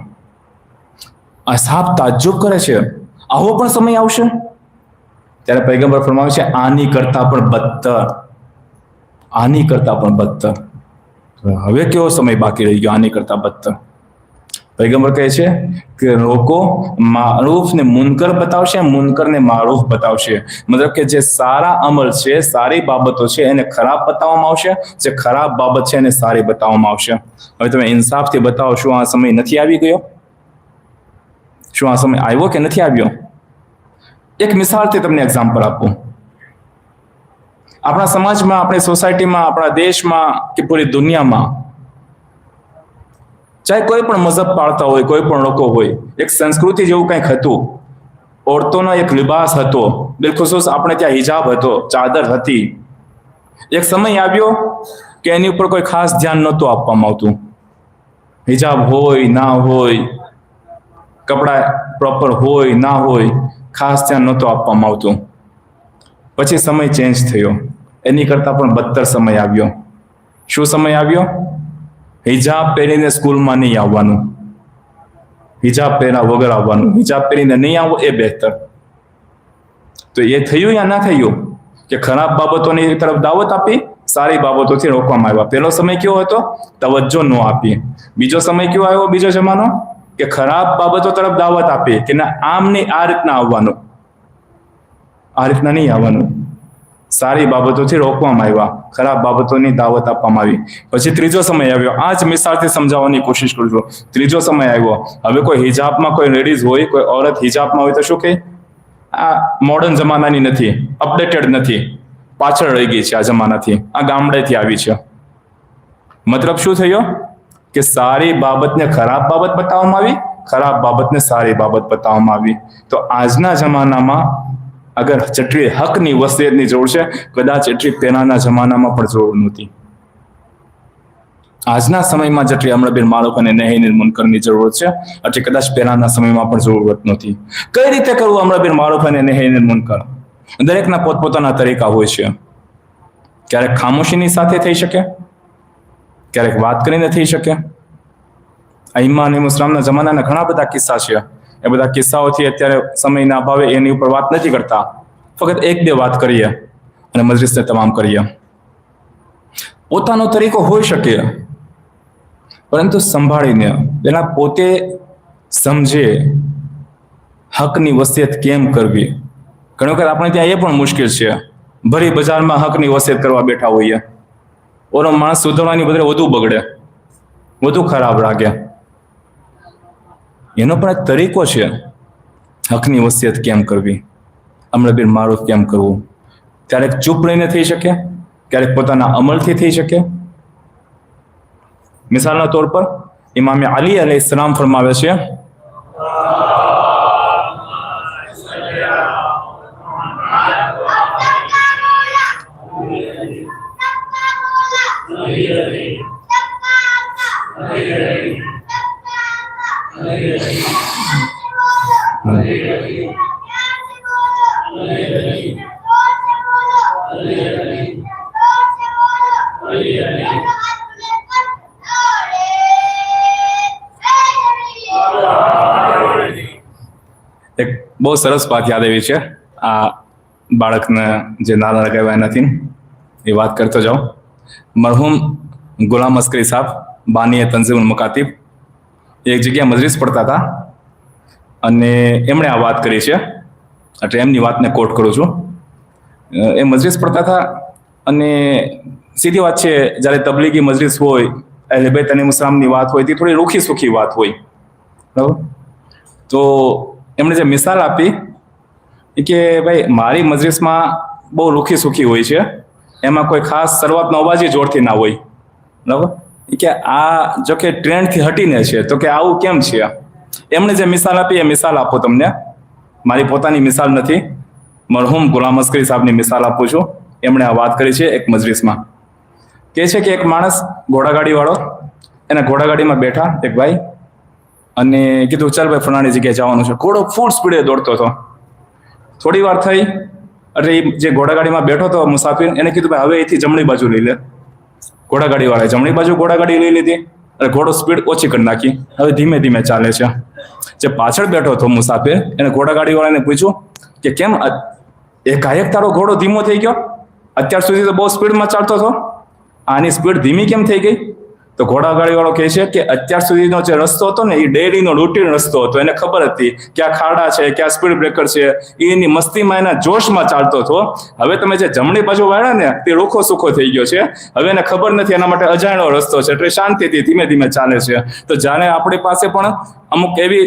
અસહાબ તાજ્જુબ કરે છે, આવો પણ સમય આવશે? ત્યારે પૈગંબર ફરમાવે છે આની કરતા પણ બદતર, આની કરતા પણ બદતર. હવે કેવો સમય બાકી રહી ગયો આની કરતા બદતર? પૈગંબર કહે છે કે લોકો મારૂફ ને મુનકર બતાવશે, મુનકર ને મારૂફ બતાવશે. મતલબ કે જે સારા અમલ છે, સારી બાબતો છે એને ખરાબ બતાવવામાં આવશે, જે ખરાબ બાબત છે એને સારી બતાવવામાં આવશે. હવે તમે ઇન્સાફથી બતાવો, શું આ સમય નથી આવી ગયો? શું આ સમય આવ્યો કે નથી આવ્યો? એક મિસાલથી તમને એક્ઝામ્પલ આપું. આપણા સમાજમાં, આપણી સોસાયટીમાં, આપણા દેશમાં કે પૂરી દુનિયામાં ચાહે કોઈ પણ મઝહબ પાળતા હોય, કોઈ પણ લોકો હોય, એક સંસ્કૃતિ જેવું કંઈક હતું. औरतोનો એક લિબાસ હતો, બિલખુસૂસ આપણે ત્યાં હિજાબ હતો, ચાદર હતી. એક સમય આવ્યો કે એની ઉપર કોઈ ખાસ ધ્યાન નહોતું આપવામાં આવતું. હિજાબ હોય ના હોય, કપડા પ્રોપર હોય ના હોય, ખાસ ધ્યાન નહોતું આપવામાં આવતું. પછી સમય ચેન્જ થયો, એની કરતા પણ બદતર સમય આવ્યો. શું સમય આવ્યો? હિજાબ પહેરીને સ્કૂલમાં નહીં આવવાનું, હિજાબ પહેર્યા વગર આવવાનું, હિજાબ પહેરીને નહીં આવવું એ બહેતર. તો એ થયું યા ના થયું કે ખરાબ બાબતોની તરફ દાવત આપી, સારી બાબતોથી રોકવામાં આવ્યા. પહેલો સમય કેવો હતો? તવજ્જો ન આપી. બીજો સમય કેવો આવ્યો? બીજો જમાનો કે ખરાબ બાબતો તરફ દાવત આપી કે ના આમ નહીં, આ રીતના આવવાનું, આ રીતના નહીં આવવાનું. સારી બાબતોથી રોકવામાં આવ્યા, ખરાબ બાબતોની દાવત આપવામાં આવી. પછી ત્રીજો સમય આવ્યો. આ જ મિસાલથી સમજાવવાની કોશિશ કરું છું. ત્રીજો સમય આવ્યો, હવે કોઈ હિજાબમાં કોઈ લેડીઝ હોય, કોઈ औरत હિજાબમાં હોય તો શું કહે? આ મોડર્ન જમાનાની નથી, અપડેટેડ નથી, પાછળ રહી ગઈ છે આ જમાનાથી, આ ગામડેથી આવી છે. મતલબ શું થયો? કે સારી બાબતને ખરાબ બાબત બતાવવામાં આવી, ખરાબ બાબતને સારી બાબત બતાવવામાં આવી. તો આજના જમાનામાં અગર જેટલી હકની વસિયતની જરૂર છે, કદાચ એટલી પહેલાના જમાનામાં પણ જરૂર નહોતી. આજના સમયમાં જેટલી અમ્ર બિલ મારૂફ અને નહી અનિલ મુનકરની જરૂરત છે, એટલી કદાચ પહેલાના સમયમાં પણ જરૂરત નહોતી. કઈ રીતે કરવું અમ્ર બિલ મારૂફ અને નહી અનિલ મુનકર? દરેકના પોતપોતાના તરીકા હોય છે. ક્યારેક ખામોશીની સાથે થઈ શકે, ક્યારેક વાત કરીને થઈ શકે. ઈમાન ઇસ્લામના જમાનાના ઘણા બધા કિસ્સા છે. એ બધા કિસ્સાઓથી અત્યારે સમયના અભાવે એની ઉપર વાત નથી કરતા, ફક્ત એક બે વાત કરીએ અને મજલિસને તમામ કરીએ. પોતાનો તરીકો હોઈ શકે, પરંતુ સંભાળીને, પેલા પોતે સમજે હકની વસિયત કેમ કરવી. ઘણી વખત આપણે ત્યાં એ પણ મુશ્કેલ છે. ભરી બજારમાં હકની વસિયત કરવા બેઠા હોઈએ, ઓનો માણસ સુધરવાની બદલે વધુ બગડે, વધુ ખરાબ લાગે. એનો પણ એક તરીકો છે, હકની વસિયત કેમ કરવી, અમર બિન મારૂફ કેમ કરવું. ક્યારેક ચૂપ રહીને થઈ શકે, ક્યારેક પોતાના અમલથી થઈ શકે. મિસાલના તौर પર ઇમામ અલી અલૈહિસ્સલામ ફરમાવે છે, એક બહુ સરસ વાત યાદ આવી છે. આ બાળકને જે નાના લગાવ્યા નથી એ વાત કરતો જાઉં. મરહુમ ગુલામ અસ્કરી સાહેબ બાનીએ તંઝીમુલ મકાતીબ એક જગ્યાએ મજલિસ પડતા હતા અને એમણે આ વાત કરી છે, એટલે એમની વાતને કોટ કરું છું. એ મજલિસ પડતા હતા અને સીધી વાત છે, જ્યારે તબલીગી મજલિસ હોય, અહેલે બેત અને મુસ્લિમની વાત હોય, તે થોડી રૂખી સુખી વાત હોય, બરાબર. તો એમણે જે મિસાલ આપી કે ભાઈ મારી મજલિસમાં બહુ રૂખી સુખી હોય છે, એમાં કોઈ ખાસ શરૂઆતનો અવાજ જોરથી ના હોય, બરાબર. કે આ જો કે ટ્રેન્ડથી હટીને છે, તો કે આવું કેમ છે. એમણે જે મિસાલ આપી એ મિસાલ આપો તમને, મારી પોતાની મિસાલ નથી, મરહુમ ગુલામ અસ્કરી સાહેબની મિસાલ આપું છું. એમણે આ વાત કરી છે એક મજલિસમાં. કહે છે કે એક માણસ ઘોડાગાડીવાળો, એના ઘોડાગાડીમાં બેઠા એક ભાઈ, અને કીધું ચાલ ભાઈ ફલાણી જગ્યાએ જવાનું છે. ઘોડો ફૂલ સ્પીડે દોડતો હતો. થોડી વાર થઈ એટલે જે ઘોડાગાડીમાં બેઠો હતો મુસાફિર, એને કીધું ભાઈ હવે એથી જમણી બાજુ લઈ લે. ઘોડાગાડીવાળાએ જમણી બાજુ ઘોડાગાડી લઈ લીધી અને ઘોડો સ્પીડ ઓછી કરી નાખી. હવે ધીમે ધીમે ચાલે છે. જે પાછળ બેઠો હતો મુસાફિર, એને ઘોડાગાડીવાળાને પૂછ્યું કે કેમ એકાએક તારો ઘોડો ધીમો થઈ ગયો? અત્યાર સુધી તો બહુ સ્પીડમાં ચાલતો હતો, આની સ્પીડ ધીમી કેમ થઈ ગઈ? તો ઘોડાગાડીવાળો કહે છે કે અત્યાર સુધીનો જે રસ્તો હતો ને એ ડેરીનો રૂટીન રસ્તો હતો. એને ખબર હતી કે આ ખાડા છે, કે આ સ્પીડ બ્રેકર છે, એની મસ્તીમાં એના જોશમાં ચાલતો હતો. હવે તમે જે જમણી બાજુ વાળા ને તે રૂખો સુખો થઈ ગયો છે. હવે એને ખબર નથી, એના માટે અજાણ્યો રસ્તો છે, એટલે શાંતિથી ધીમે ધીમે ચાલે છે. તો જાણે આપણી પાસે પણ અમુક એવી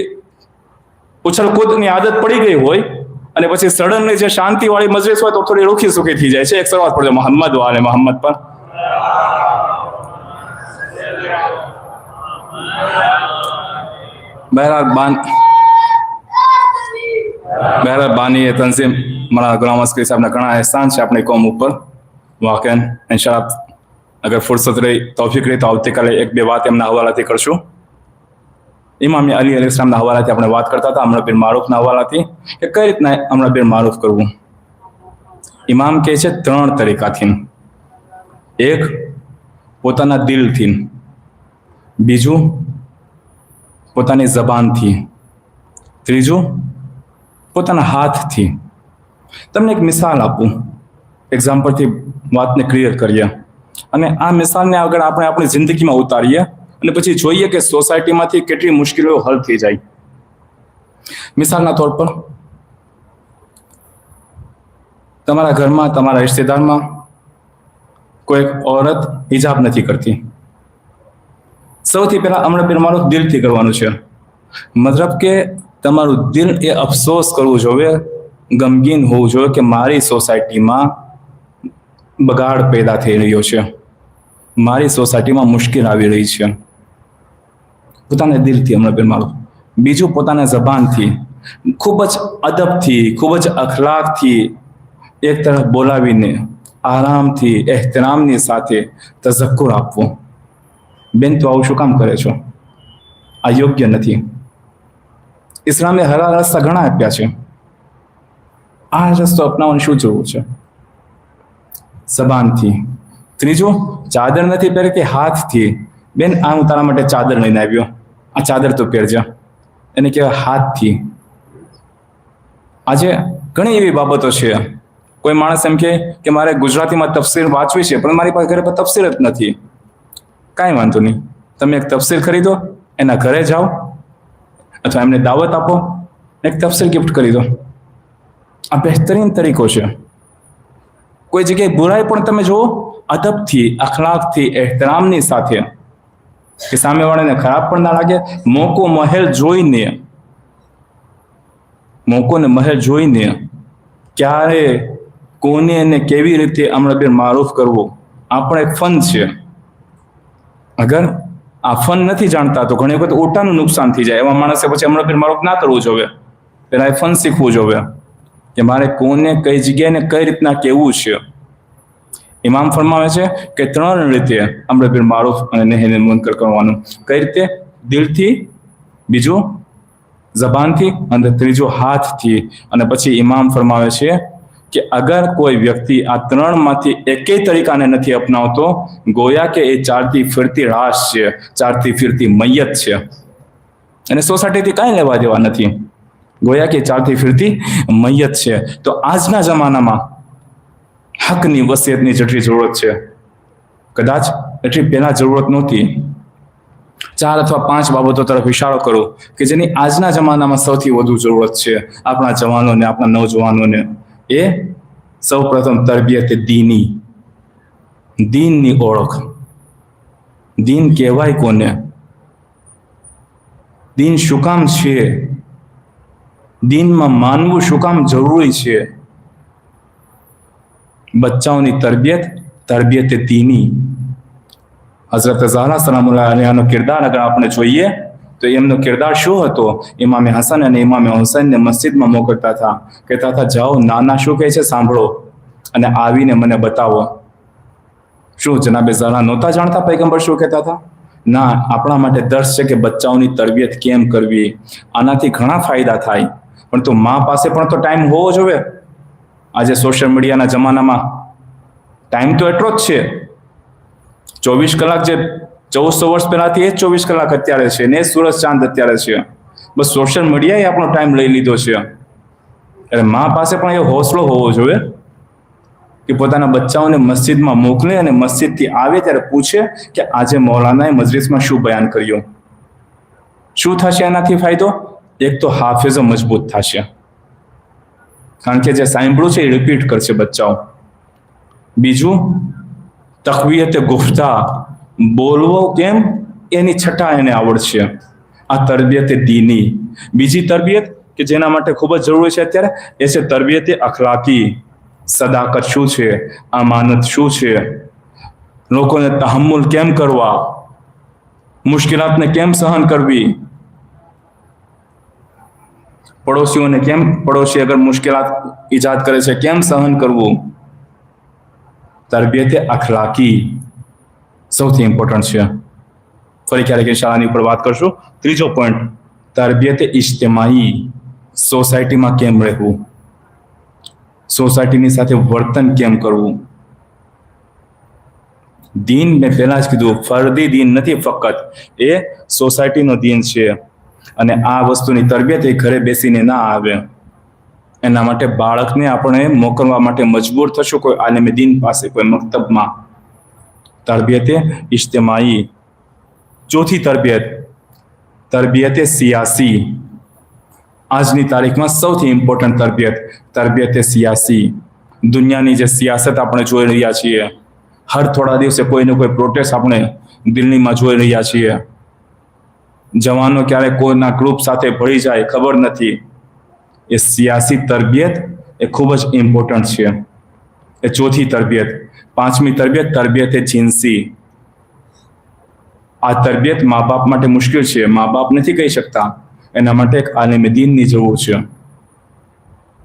ઉછળકૂદની આદત પડી ગઈ હોય અને પછી સડનલી જે શાંતિવાળી મજલિસ હોય તો થોડી રૂખી સુખી થઈ જાય છે. એક શરૂઆત પડજો મોહમ્મદ વાલે મોહમ્મદ પર. બહેરહાલ બાની તંઝીમ મારા ગુલામ અસ્કરી સાહેબના ઘણા એહસાન છે આપણી કોમ ઉપર. વાકેન ઇન્શાઅલ્લાહ અગર ફુરસત રહી, તૌફીક રહી તો આવતીકાલે એક બે વાત એમના હવાલાથી કરશું. ઇમામ અલી અલૈહિસ્સલામના હવાલાથી આપણે વાત કરતા હતા, અમર બિન મારૂફના હવાલાથી, કે કઈ રીતના અમર બિન મારૂફ કરવું. ઇમામ કહે છે 3 તરીકાથી. એક, પોતાના દિલથી. બીજું, પોતાની જબાનથી. ત્રીજું, પોતાના હાથથી. તમને એક મિસાલ આપું, એક્ઝામ્પલથી વાતને ક્લિયર કરીએ, અને આ મિસાલને આગળ આપણે આપણી જિંદગીમાં ઉતારીએ અને પછી જોઈએ કે સોસાયટીમાંથી કેટલી મુશ્કેલીઓ હલ થઈ જાય. મિસાલના તौर પર તમારા ઘરમાં, તમારા રિશ્તેદારમાં કોઈ ઓરત હિજાબ નથી કરતી. સૌથી પહેલા અમર બિન મારૂફ દિલથી કરવાનું છે. મતલબ કે તમારું દિલ એ અફસોસ કરવું જોઈએ, ગમગીન હોવું જોઈએ કે મારી સોસાયટીમાં બગાડ પેદા થઈ રહ્યો છે, મારી સોસાયટીમાં મુશ્કેલ આવી રહી છે. પોતાના દિલથી અમર બિન મારૂફ. બીજું, પોતાના જબાનથી, ખૂબ જ અદબથી, ખૂબ જ અખલાકથી એક તરફ બોલાવીને આરામથી એહતરામની સાથે તઝક્કુર આપવો. બેન તો આવું શું કામ કરે છો? આ યોગ્ય નથી. ઇસ્લામે હલાલ રસ્તા ઘણા આપ્યા છે, આ રસ્તો અપનાવવાની શું જરૂર છે? જબાનથી. ત્રીજું, ચાદર નથી પહેરતી, હાથથી. બેન આ હું તારા માટે ચાદર લઈને આવ્યો, આ ચાદર તો પહેરજો, એને કહેવાય હાથથી. આજે ઘણી એવી બાબતો છે. કોઈ માણસ એમ કે મારે ગુજરાતીમાં તફસીર વાંચવી છે પણ મારી પાસે ઘરે પર તફસીર જ નથી. કાંઈ વાંધો નહીં, તમે એક તફસીર ખરીદો, એના ઘરે જાઓ, અથવા એમને દાવત આપો, એક તફસીલ ગિફ્ટ કરી દો. આ બહેતરીન તરીકો છે. કોઈ જગ્યાએ બુરાઈ પણ તમે જુઓ, અદબથી, અખલાકથી, એહતરામની સાથે, કે સામેવાળાને ખરાબ પણ ના લાગે. મોકો ને મહેલ જોઈને ક્યારે કોને અને કેવી રીતે અમર મારૂફ કરવું, આ પણ એક ફન છે. અગર આ ફન નથી જાણતા તો ઘણી વખત ઉલટાનું નુકસાન થઈ જાય. એવા માણસે પછી અમર મારૂફ ના કરવું જોઈએ, પેલા એ ફન શીખવું જોઈએ કે મારે કોને કઈ જગ્યાએ ને કઈ રીતના કેવું છે. ઇમામ ફરમાવે છે કે 3 રીતે અમર બિલ મારૂફ અને નહી મુનકર કરવાનું. કઈ રીતે? દિલથી, બીજું જબાનથી, અને ત્રીજું હાથથી. અને પછી ઇમામ ફરમાવે છે કે અગર કોઈ વ્યક્તિ આ 3માંથી એકેય તરીકાને નથી અપનાવતો, ગોયા કે એ ચાલતી ફિરતી રાશ છે, ચાલતી ફિરતી મૈયત છે, અને સોસાયટીથી કાંઈ લેવા દેવા નથી. ગોયા કે ચાલતી ફિરતી મૈયત છે. તો આજના જમાનામાં હકની વસિયતની જેટલી જરૂરત છે, કદાચ એટલી પહેલા જરૂરત નહોતી. 4 અથવા 5 બાબતો તરફ ઇશારો કરું કે જેની આજના જમાનામાં સૌથી વધુ જરૂરત છે આપણા જવાનોને, આપણા નવજવાનોને. એ સૌ પ્રથમ તરબિયત દીની, દીનની ઓળખ. દીન કહેવાય કોને? દીન શું કામ છે? દીનમાં માનવું શું કામ જરૂરી છે? બચ્ચાઓની તરબિયત દીની. હઝરત ઝહરા સલામુલ્લાહ અલૈહાનો કિરદાર અગર આપણે જોઈએ તો એમનો કિરદાર શું હતો? ઇમામે હસન અને ઇમામે હુસૈનને મસ્જિદમાં મોકલતા હતા, કહેતા હતા જાઓ નાના શું કહે છે સાંભળો અને આવીને મને બતાવો. શું જનાબે ઝહરા નહોતા જાણતા પૈગંબર શું કહેતા હતા? ના, આપણા માટે દર્શ છે કે બચ્ચાઓની તરબિયત કેમ કરવી. આનાથી ઘણા ફાયદા થાય, પરંતુ મા પાસે પણ તો ટાઈમ હોવો જોઈએ. આજે સોશિયલ મીડિયાના જમાનામાં ટાઈમ તો એટલો જ છે. 24 કલાક જે 1400 વર્ષ પહેલાથી એ જ 24 કલાક અત્યારે છે, ને સૂરજ ચાંદ અત્યારે છે. બસ સોશિયલ મીડિયાએ આપણો ટાઈમ લઈ લીધો છે. એટલે મા પાસે પણ એ હોસલો હોવો જોઈએ કે પોતાના બચ્ચાઓને મસ્જિદમાં મોકલે અને મસ્જિદથી આવે ત્યારે પૂછે કે આજે મૌલાનાએ મજલિસમાં શું બયાન કર્યું. શું થશે એનાથી ફાયદો? એક તો હાફિઝો મજબૂત થશે, કારણ કે જે સાંભળ્યું છે એ રિપીટ કરશે બચ્ચાઓ. બીજું, તકવીયતે ગુફ્તા, બોલવો કેમ એની છટા એને આવડશે. આ તરબિયતે દીની. બીજી તરબિયત કે જેના માટે ખૂબ જ જરૂરી છે અત્યારે, એ છે તરબિયતે અખલાકી. સદાકત શું છે, અમાનત શું છે, લોકોને તહમ્મુલ કેમ કરવા, મુશ્કેલાતને કેમ સહન કરવી, પડોશી અગર મુશ્કેલાત ઈજાદ કરે છે કેમ સહન કરવું. તરબિયતે અખલાકી સૌથી ઇમ્પોર્ટન્ટ છે. ફરી ક્યારેક શાળાની ઉપર વાત કરશું. ત્રીજો પોઈન્ટ, તરબિયતે ઇજ્તિમાઈ, સોસાયટીમાં કેમ રહેવું, સોસાયટીની સાથે વર્તન કેમ કરવું. દીન મેં પહેલા જ કીધું, ફરદી દીન નથી ફક્ત, એ સોસાયટીનો દીન છે. અને આ વસ્તુની તરબિયત એ ઘરે બેસીને ના આવે. એના માટે બાળકને આપણે મોકલવા માટે મજબૂર થશું કોઈ આલિમે દીન પાસે, કોઈ મક્તબમાં. તરબિયતે ઇજ્તિમાઈ. ચોથી તરબિયત, તરબિયતે સિયાસી. આજની તારીખમાં સૌથી ઇમ્પોર્ટન્ટ તરબિયત, તરબિયતે સિયાસી. દુનિયાની જે સિયાસત આપણે જોઈ રહ્યા છીએ, હર થોડા દિવસે કોઈને કોઈ પ્રોટેસ્ટ આપણે દિલ્હીમાં જોઈ રહ્યા છીએ. જવાનો ક્યારે કોઈના ગ્રુપ સાથે ભળી જાય ખબર નથી. એ સિયાસી તરબિયત એ ખૂબ જ ઇમ્પોર્ટન્ટ છે. એ ચોથી તરબિયત. પાંચમી તરબિયત, તરબિયતે જીન્સી. આ તરબિયત મા બાપ માટે મુશ્કેલ છે, મા બાપ નથી કહી શકતા, એના માટે એક આલિમે દીનની જરૂર છે.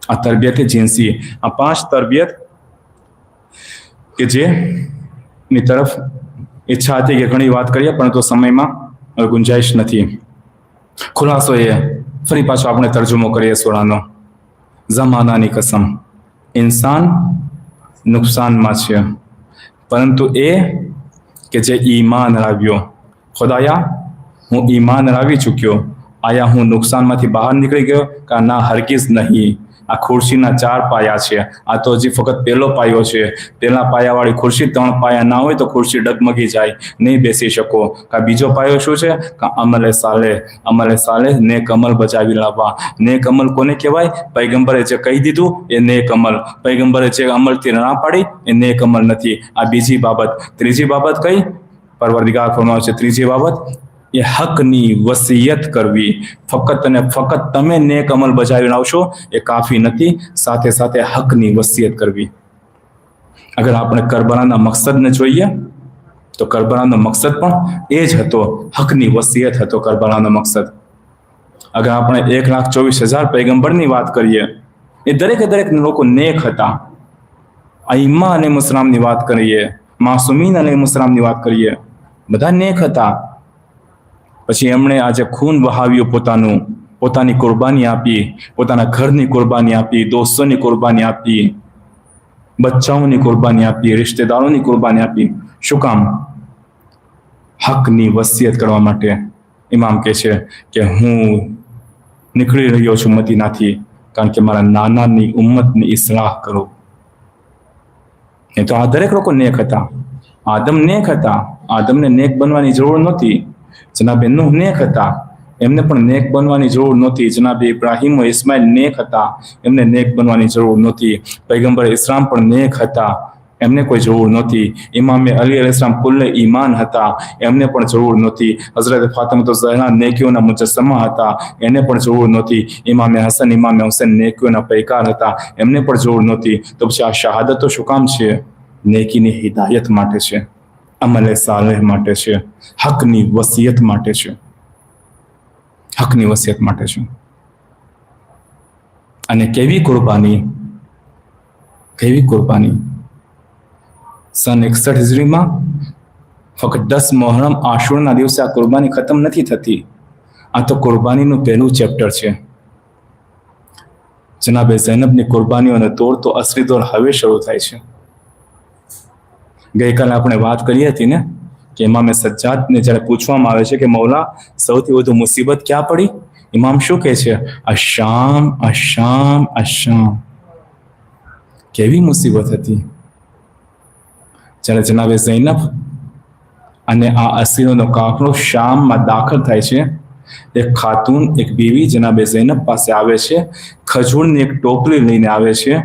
આ તરબિયતે જીન્સી. આ 5 તરબિયત કે જેની તરફ ઈચ્છા હતી કે ઘણી વાત કરીએ, પરંતુ સમયમાં ગુંજાઈશ નથી. ખુલાસો એ, ફરી પાછો આપણે તર્જુમો કરીએ સોરાનો. ઝમાનાની કસમ, ઇન્સાન નુકસાનમાં છે, પરંતુ એ કે જે ઈમાન લાવ્યો. ખુદાયા, હું ઈમાન લાવી ચૂક્યો, આયા હું નુકસાનમાંથી બહાર નીકળી ગયો? કે ના, હરગીઝ નહીં. આ ખુરશીના 4 પાયા છે. આ તો હજી ફક્ત પહેલો પાયો છે. પહેલા પાયાવાળી ખુરશી, 3 પાયા ના હોય તો ખુરશી ડગમગી જાય, નહીં બેસી શકો. બીજો પાયો શું છે? અમલે સાલેહ. અમલે સાલેહ નેક અમલ બચાવી લાવવા. નેક અમલ કોને કહેવાય? પૈગંબરે જે કહી દીધું એ નેક અમલ. પૈગંબરે જે અમલથી ના પાડી એ નેક અમલ નથી. આ બીજી બાબત. ત્રીજી બાબત કઈ? પરવરદિગાર ફરમાવે છે ત્રીજી બાબત એ હકની વસિયત કરવી. ફક્ત અને ફક્ત તમે નેક અમલ બજાવી લાવશો એ કાફી નથી, સાથે સાથે હકની વસિયત કરવી. અગર આપણે કરબલાના મકસદને જોઈએ તો કરબલાનો મકસદ પણ એ જ હતો, હકની વસિયત હતો કરબલાનો મકસદ. અગર આપણે 1,24,000 પૈગંબરની વાત કરીએ, એ દરેકે દરેક લોકો નેક હતા. અઈમ્મા અને મુસલામની વાત કરીએ, માસુમીન અને મુસલામની વાત કરીએ, બધા નેક હતા. પછી એમણે આજે ખૂન વહાવ્યું, પોતાની કુરબાની આપી, પોતાના ઘરની કુરબાની આપી, દોસ્તોની કુરબાની આપી, બચ્ચાઓની કુરબાની આપી, રિશ્તેદારોની કુરબાની આપી. શું કામ? હકની વસિયત કરવા માટે. ઇમામ કહે છે કે હું નીકળી રહ્યો છું મદીનાથી, કારણ કે મારા નાનાની ઉમ્મતની ઇસ્લાહ કરો. એ તો આ દરેક લોકો નેક હતા. આદમ નેક હતા, આદમને નેક બનવાની જરૂર નહોતી. જનાબે નૂહ નેક હતા, એમને પણ નેક બનવાની જરૂર નહોતી. જનાબે ઇબ્રાહીમ અને ઇસ્માઇલ નેક હતા, એમને નેક બનવાની જરૂર નહોતી. પૈગંબર ઇસ્લામ પણ નેક હતા, એમને કોઈ જરૂર નહોતી. ઇમામે અલી અલૈહિસ્સલામ કુલ્લે ઈમાન હતા, એમને પણ જરૂર નહોતી. હઝરત ફાતિમા ઝહરા નેકીઓના મુજસ્સમા હતા, એને પણ જરૂર નહોતી. ઇમામે હસન, ઇમામે હુસૈન નેકીઓના પૈકાર હતા, એમને પણ જરૂર નહોતી. તો પછી આ શહાદતો શું કામ છે? નેકીની હિદાયત માટે છે, અમલે સાલેહ માટે છે, હકની વસિયત માટે છે. હકની વસિયત માટે છે. અને કેવી કુરબાની, કેવી કુરબાની! સન 61 હિજરીમાં ફક્ત 10 મોહરમ આશુરના દિવસે આ કુરબાની ખતમ નથી થતી. આ તો કુરબાનીનું પહેલું ચેપ્ટર છે. જનાબે ઝૈનબની કુરબાનીઓનો દોર તો અસલી દોર હવે શરૂ થાય છે. ગઈકાલે આપણે વાત કરી હતી ને કે ઇમામે સજ્જાદને જ્યારે પૂછવામાં આવે છે કે મૌલા સૌથી વધુ મુસીબત ક્યાં પડી? ઇમામ શું કહે છે? અશામ, અશામ, અશામ. કેવી મુસીબત હતી! જ્યારે જનાબે ઝૈનબ અને આ અસીરોનો કાફલો શામમાં દાખલ થાય છે, એક ખાતુન, એક બીવી જનાબે ઝૈનબ પાસે આવે છે, ખજૂરની એક ટોપલી લઈને આવે છે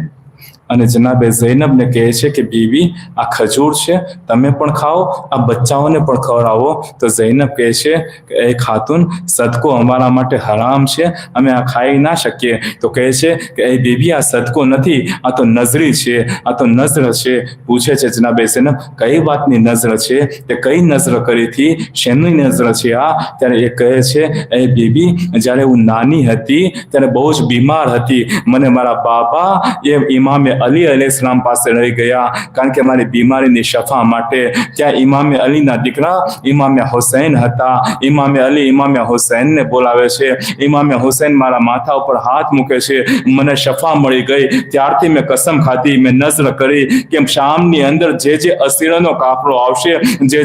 અને જનાબે ઝૈનબને કહે છે કે બીવી, આ ખજૂર છે, તમે પણ ખાઓ, આ બચ્ચાઓને પણ ખવડાવો. તો ઝૈનબ કહે છે કે એ ખાતુન, સદકો અમારા માટે હરામ છે, અમે આ ખાઈ ના શકીએ. તો કહે છે કે એ બીવી, આ સદકો નથી, આ તો નઝરી છે, આ તો નઝર છે. પૂછે છે જનાબે ઝૈનબ, કઈ વાતની નઝર છે? તે કઈ નઝર કરી હતી? શેની નઝર છે આ? ત્યારે એ કહે છે, એ બીવી, જ્યારે હું નાની હતી ત્યારે બહુ જ બીમાર હતી. મને મારા બાબા એ ઇમામે અલી અલૈહિસ્સલામ પાસે રહી ગયા, કારણ કે મારી બીમારીની શફા માટે. ત્યાં ઇમામે અલીના દીકરા ઇમામે હુસૈન હતા. ઇમામે અલી ઇમામે હુસૈનને બોલાવે છે. ઇમામે હુસૈન મારા માથા ઉપર હાથ મૂકે છે, મને શફા મળી ગઈ. ત્યારથી મેં કસમ ખાધી, મેં નઝર કરી કે શામની અંદર જે અસીરોનો કાફલો આવશે,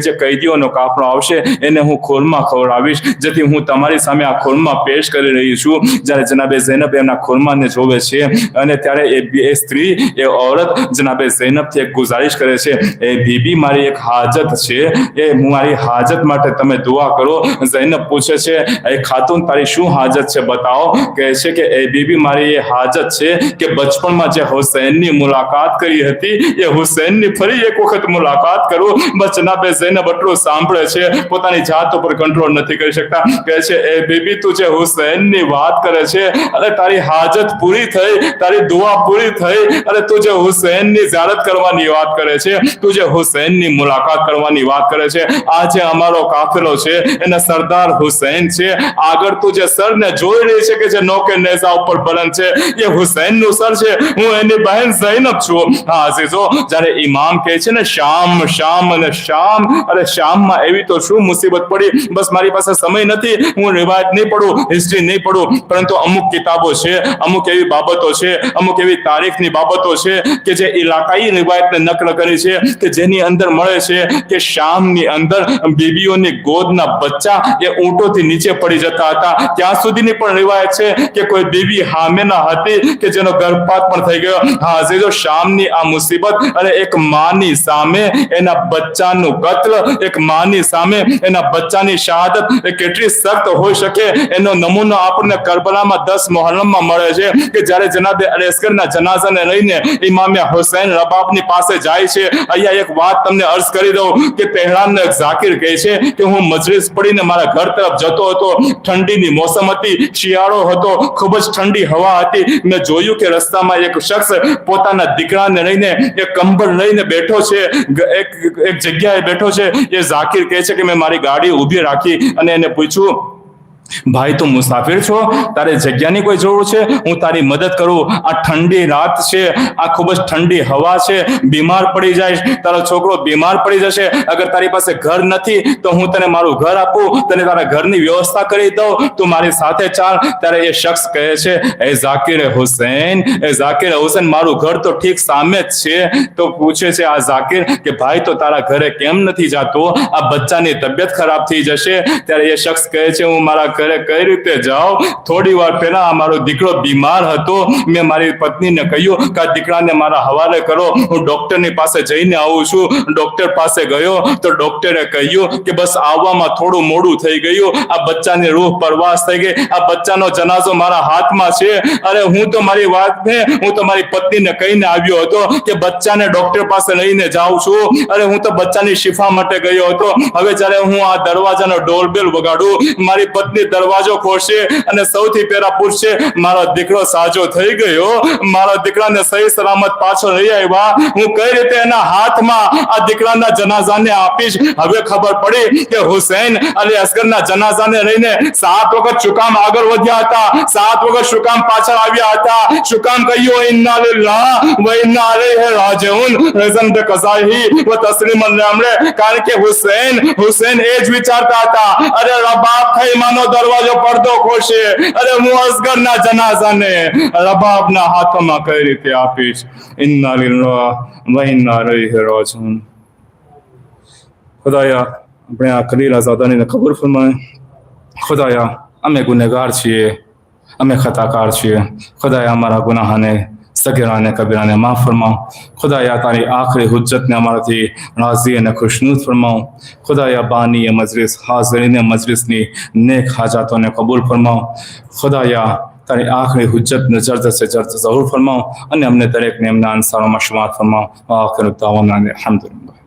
જે કૈદીઓનો કાફલો આવશે, એને હું ખુરમા ખવડાવીશ, જેથી હું તમારી સામે આ ખુરમા પેશ કરી રહી છું. જ્યારે જનાબે ઝૈનબ એમના ખુરમાને જોવે છે અને ત્યારે એ સ્ત્રી, એ औरत જનાબે ઝૈનબથી એક ગુજારિશ કરે છે, એ બીબી, મારી એક હાજત છે, એ મારી હાજત માટે તમે દુઆ કરો. ઝૈનબ પૂછે છે, એ ખાતુન, તારી શું હાજત છે, બતાવો. કહે છે કે એ બીબી, મારી એ હાજત છે કે બચપણમાં જે હુસૈનની મુલાકાત કરી હતી, એ હુસૈનની ફરી એક વખત મુલાકાત કરું. બસ જનાબે ઝૈનબ એટલું સાંભળે છે, પોતાની જાત ઉપર કંટ્રોલ નથી કરી શકતા. કહે છે, એ બીબી, તું જે હુસૈનની વાત કરે છે, અરે તારી હાજત પૂરી થઈ, તારી દુઆ પૂરી થઈ, અરે તું જે હુસૈનની ઝિયારત કરવાની વાત કરે છે, તું જે હુસૈનની મુલાકાત કરવાની વાત કરે છે, આ જે અમારો કાફિલો છે એના સરદાર હુસૈન છે. આગળ તું જે સરને જોઈ રહી છે કે જે નોકે નેઝા ઉપર બલંદ છે, એ હુસૈનનું સર છે, હું એની બહેન ઝૈનબ છું. હા અઝીઝો, જ્યારે ઇમામ કહે છે ને શામ, શામ અને શામ, અરે શામમાં એવી તો શું મુસીબત પડી! બસ મારી પાસે સમય નથી, હું રિવાયત નહીં પડું, હિસ્ટ્રી નહીં પડું, પરંતુ અમુક કિતાબો છે, અમુક એવી બાબતો છે, અમુક એવી તારીખની બાબતો બાબતો છે કે જે ઇલાકાઈ રિવાયતને નકલ કરી છે કે જેની અંદર મળે છે કે શામની અંદર બીબીઓની ગોદના બચ્ચા એ ઊંટોથી નીચે પડી જતા હતા. ત્યાં સુધીની પણ રિવાયત છે કે કોઈ બીબી હામેના હતી કે જેનો ગર્ભપાત પણ થઈ ગયો. હા અઝીઝો, શામની આ મુસીબત અને એક માની સામે એના બચ્ચાનું કત્લ, એક માની સામે એના બચ્ચાની શહાદત એ કેટલી સખ્ત હોઈ શકે એનો નમૂનો આપણને કરબલામાં 10 મુહર્રમમાં મળે છે કે જ્યારે જનાબે અલી અસ્ગરના જનાઝાને લઈને ઇમામે હુસૈન રબાબની પાસે જાય છે. અહીંયા એક વાત તમને અર્જ કરી દઉં કે પહેલાનો એક ઝાકિર કહે છે કે હું મજલિસ પડીને મારા ઘર તરફ જતો હતો. ઠંડીની મોસમ હતી, શિયાળો હતો, ખૂબ જ ઠંડી હવા હતી. મેં જોયું કે રસ્તામાં એક શખ્સ પોતાના દીકરાને લઈને એક કંબળ લઈને બેઠો છે, એક જગ્યાએ બેઠો છે. એ ઝાકિર કહે છે કે મેં મારી ગાડી ઊભી રાખી અને એને પૂછ્યું, ભાઈ તું મુસાફિર છો, તારે જગ્યાની કોઈ જરૂર છે? હું તારી મદદ કરું. આ ઠંડી રાત છે, આ ખૂબ જ ઠંડી હવા છે, બીમાર પડી જાય, તારો છોકરો બીમાર પડી જશે. અગર તારી પાસે ઘર નથી તો હું તને મારું ઘર આપું, તને તારા ઘરની વ્યવસ્થા કરી દઉં, તું મારી સાથે ચાલ. ત્યારે એ શખ્સ કહે છે, એ ઝાકિર હુસૈન, મારું ઘર તો ઠીક સામે જ છે. તો પૂછે છે આ ઝાકિર કે ભાઈ તો તારા ઘરે કેમ નથી જાતો? આ બચ્ચાની તબિયત ખરાબ થઈ જશે. ત્યારે એ શખ્સ કહે છે, હું મારા ઘરે કઈ રીતે જાઉં? થોડી વાર પહેલા મારો દીકરો બીમાર હતો. મેં મારી પત્નીને કહ્યું કે આ દીકરાને મારા હવાલે કરો, હું ડોક્ટરની પાસે જઈને આવું છું. ડોક્ટર પાસે ગયો તો ડોક્ટરે કહ્યું કે બસ આવવામાં થોડું મોડું થઈ ગયું, આ બચ્ચાની રૂહ પરવાસ થઈ ગઈ, આ બચ્ચાનો જનાઝો મારા હાથમાં છે. અરે હું તો મારી પત્નીને કહીને આવ્યો હતો કે બચ્ચાને ડોક્ટર પાસે લઈને જાઉં છું. અરે હું તો બચ્ચાની શિફા માટે ગયો હતો. હવે જ્યારે હું આ દરવાજાનો ડોરબેલ વગાડું, મારી પત્ની દરવાજો ખોલશે અને સૌથી પહેલા પૂછશે, મારો દીકરો સાજો થઈ ગયો? મારા દીકરાને સહી સલામત પાછો લઈ આવ્યા? હું કઈ રીતે એના હાથમાં આ દીકરાના જનાઝાને આપીશ? હવે ખબર પડી કે હુસૈન અલી અસ્ગરના જનાઝાને લઈને 7 વખત શું કામ આગળ વધ્યા હતા, 7 વખત શું કામ પાછળ આવ્યા હતા, શું કામ કહ્યું ઇન્ના લિલ્લાહ વ ઇન્ના ઇલૈહિ રાજિઉન રઝન બિ કઝાહી વ તસ્લીમન અમરે. કારણ કે હુસૈન એ જ વિચારતા હતા, અરે રબાબ થઈ માનો દરવાજો પડદો ખોલશે, અરે હું અસગરના જનાઝાને રબાબના હાથોમાં કઈ રીતે આપીશ? ઇન્ના લિલ્લાહ વ ઇન્ના ઇલૈહિ રાજિઉન. ખુદાયા આપણે આ ખલીલ આઝાદાનીને કબૂલ ફરમાય. ખુદાયા અમે ગુનેગાર છીએ, અમે ખતાકાર છીએ. ખુદાયા અમારા ગુનાહને સગીરાને કબીરાને માફ ફરમાઓ. ખુદાયા તારી આખરી હુજ્જતને અમારાથી રાજી અને ખુશનૂદ ફરમાઓ. ખુદાયા બાની મજલિસ, હાજરીને મજલિસની નેક હાજાતોને કબૂલ ફરમાઓ. ખુદાયા તારી આખરી હુજ્જતને જલ્દ से जल्द ज़हूर फरमाओ અને અમને દરેકને એમના અંસારોમાં શુમાર ફરમાઓ. આખિર દાવાના અલ્હમ્દુલિલ્લાહ.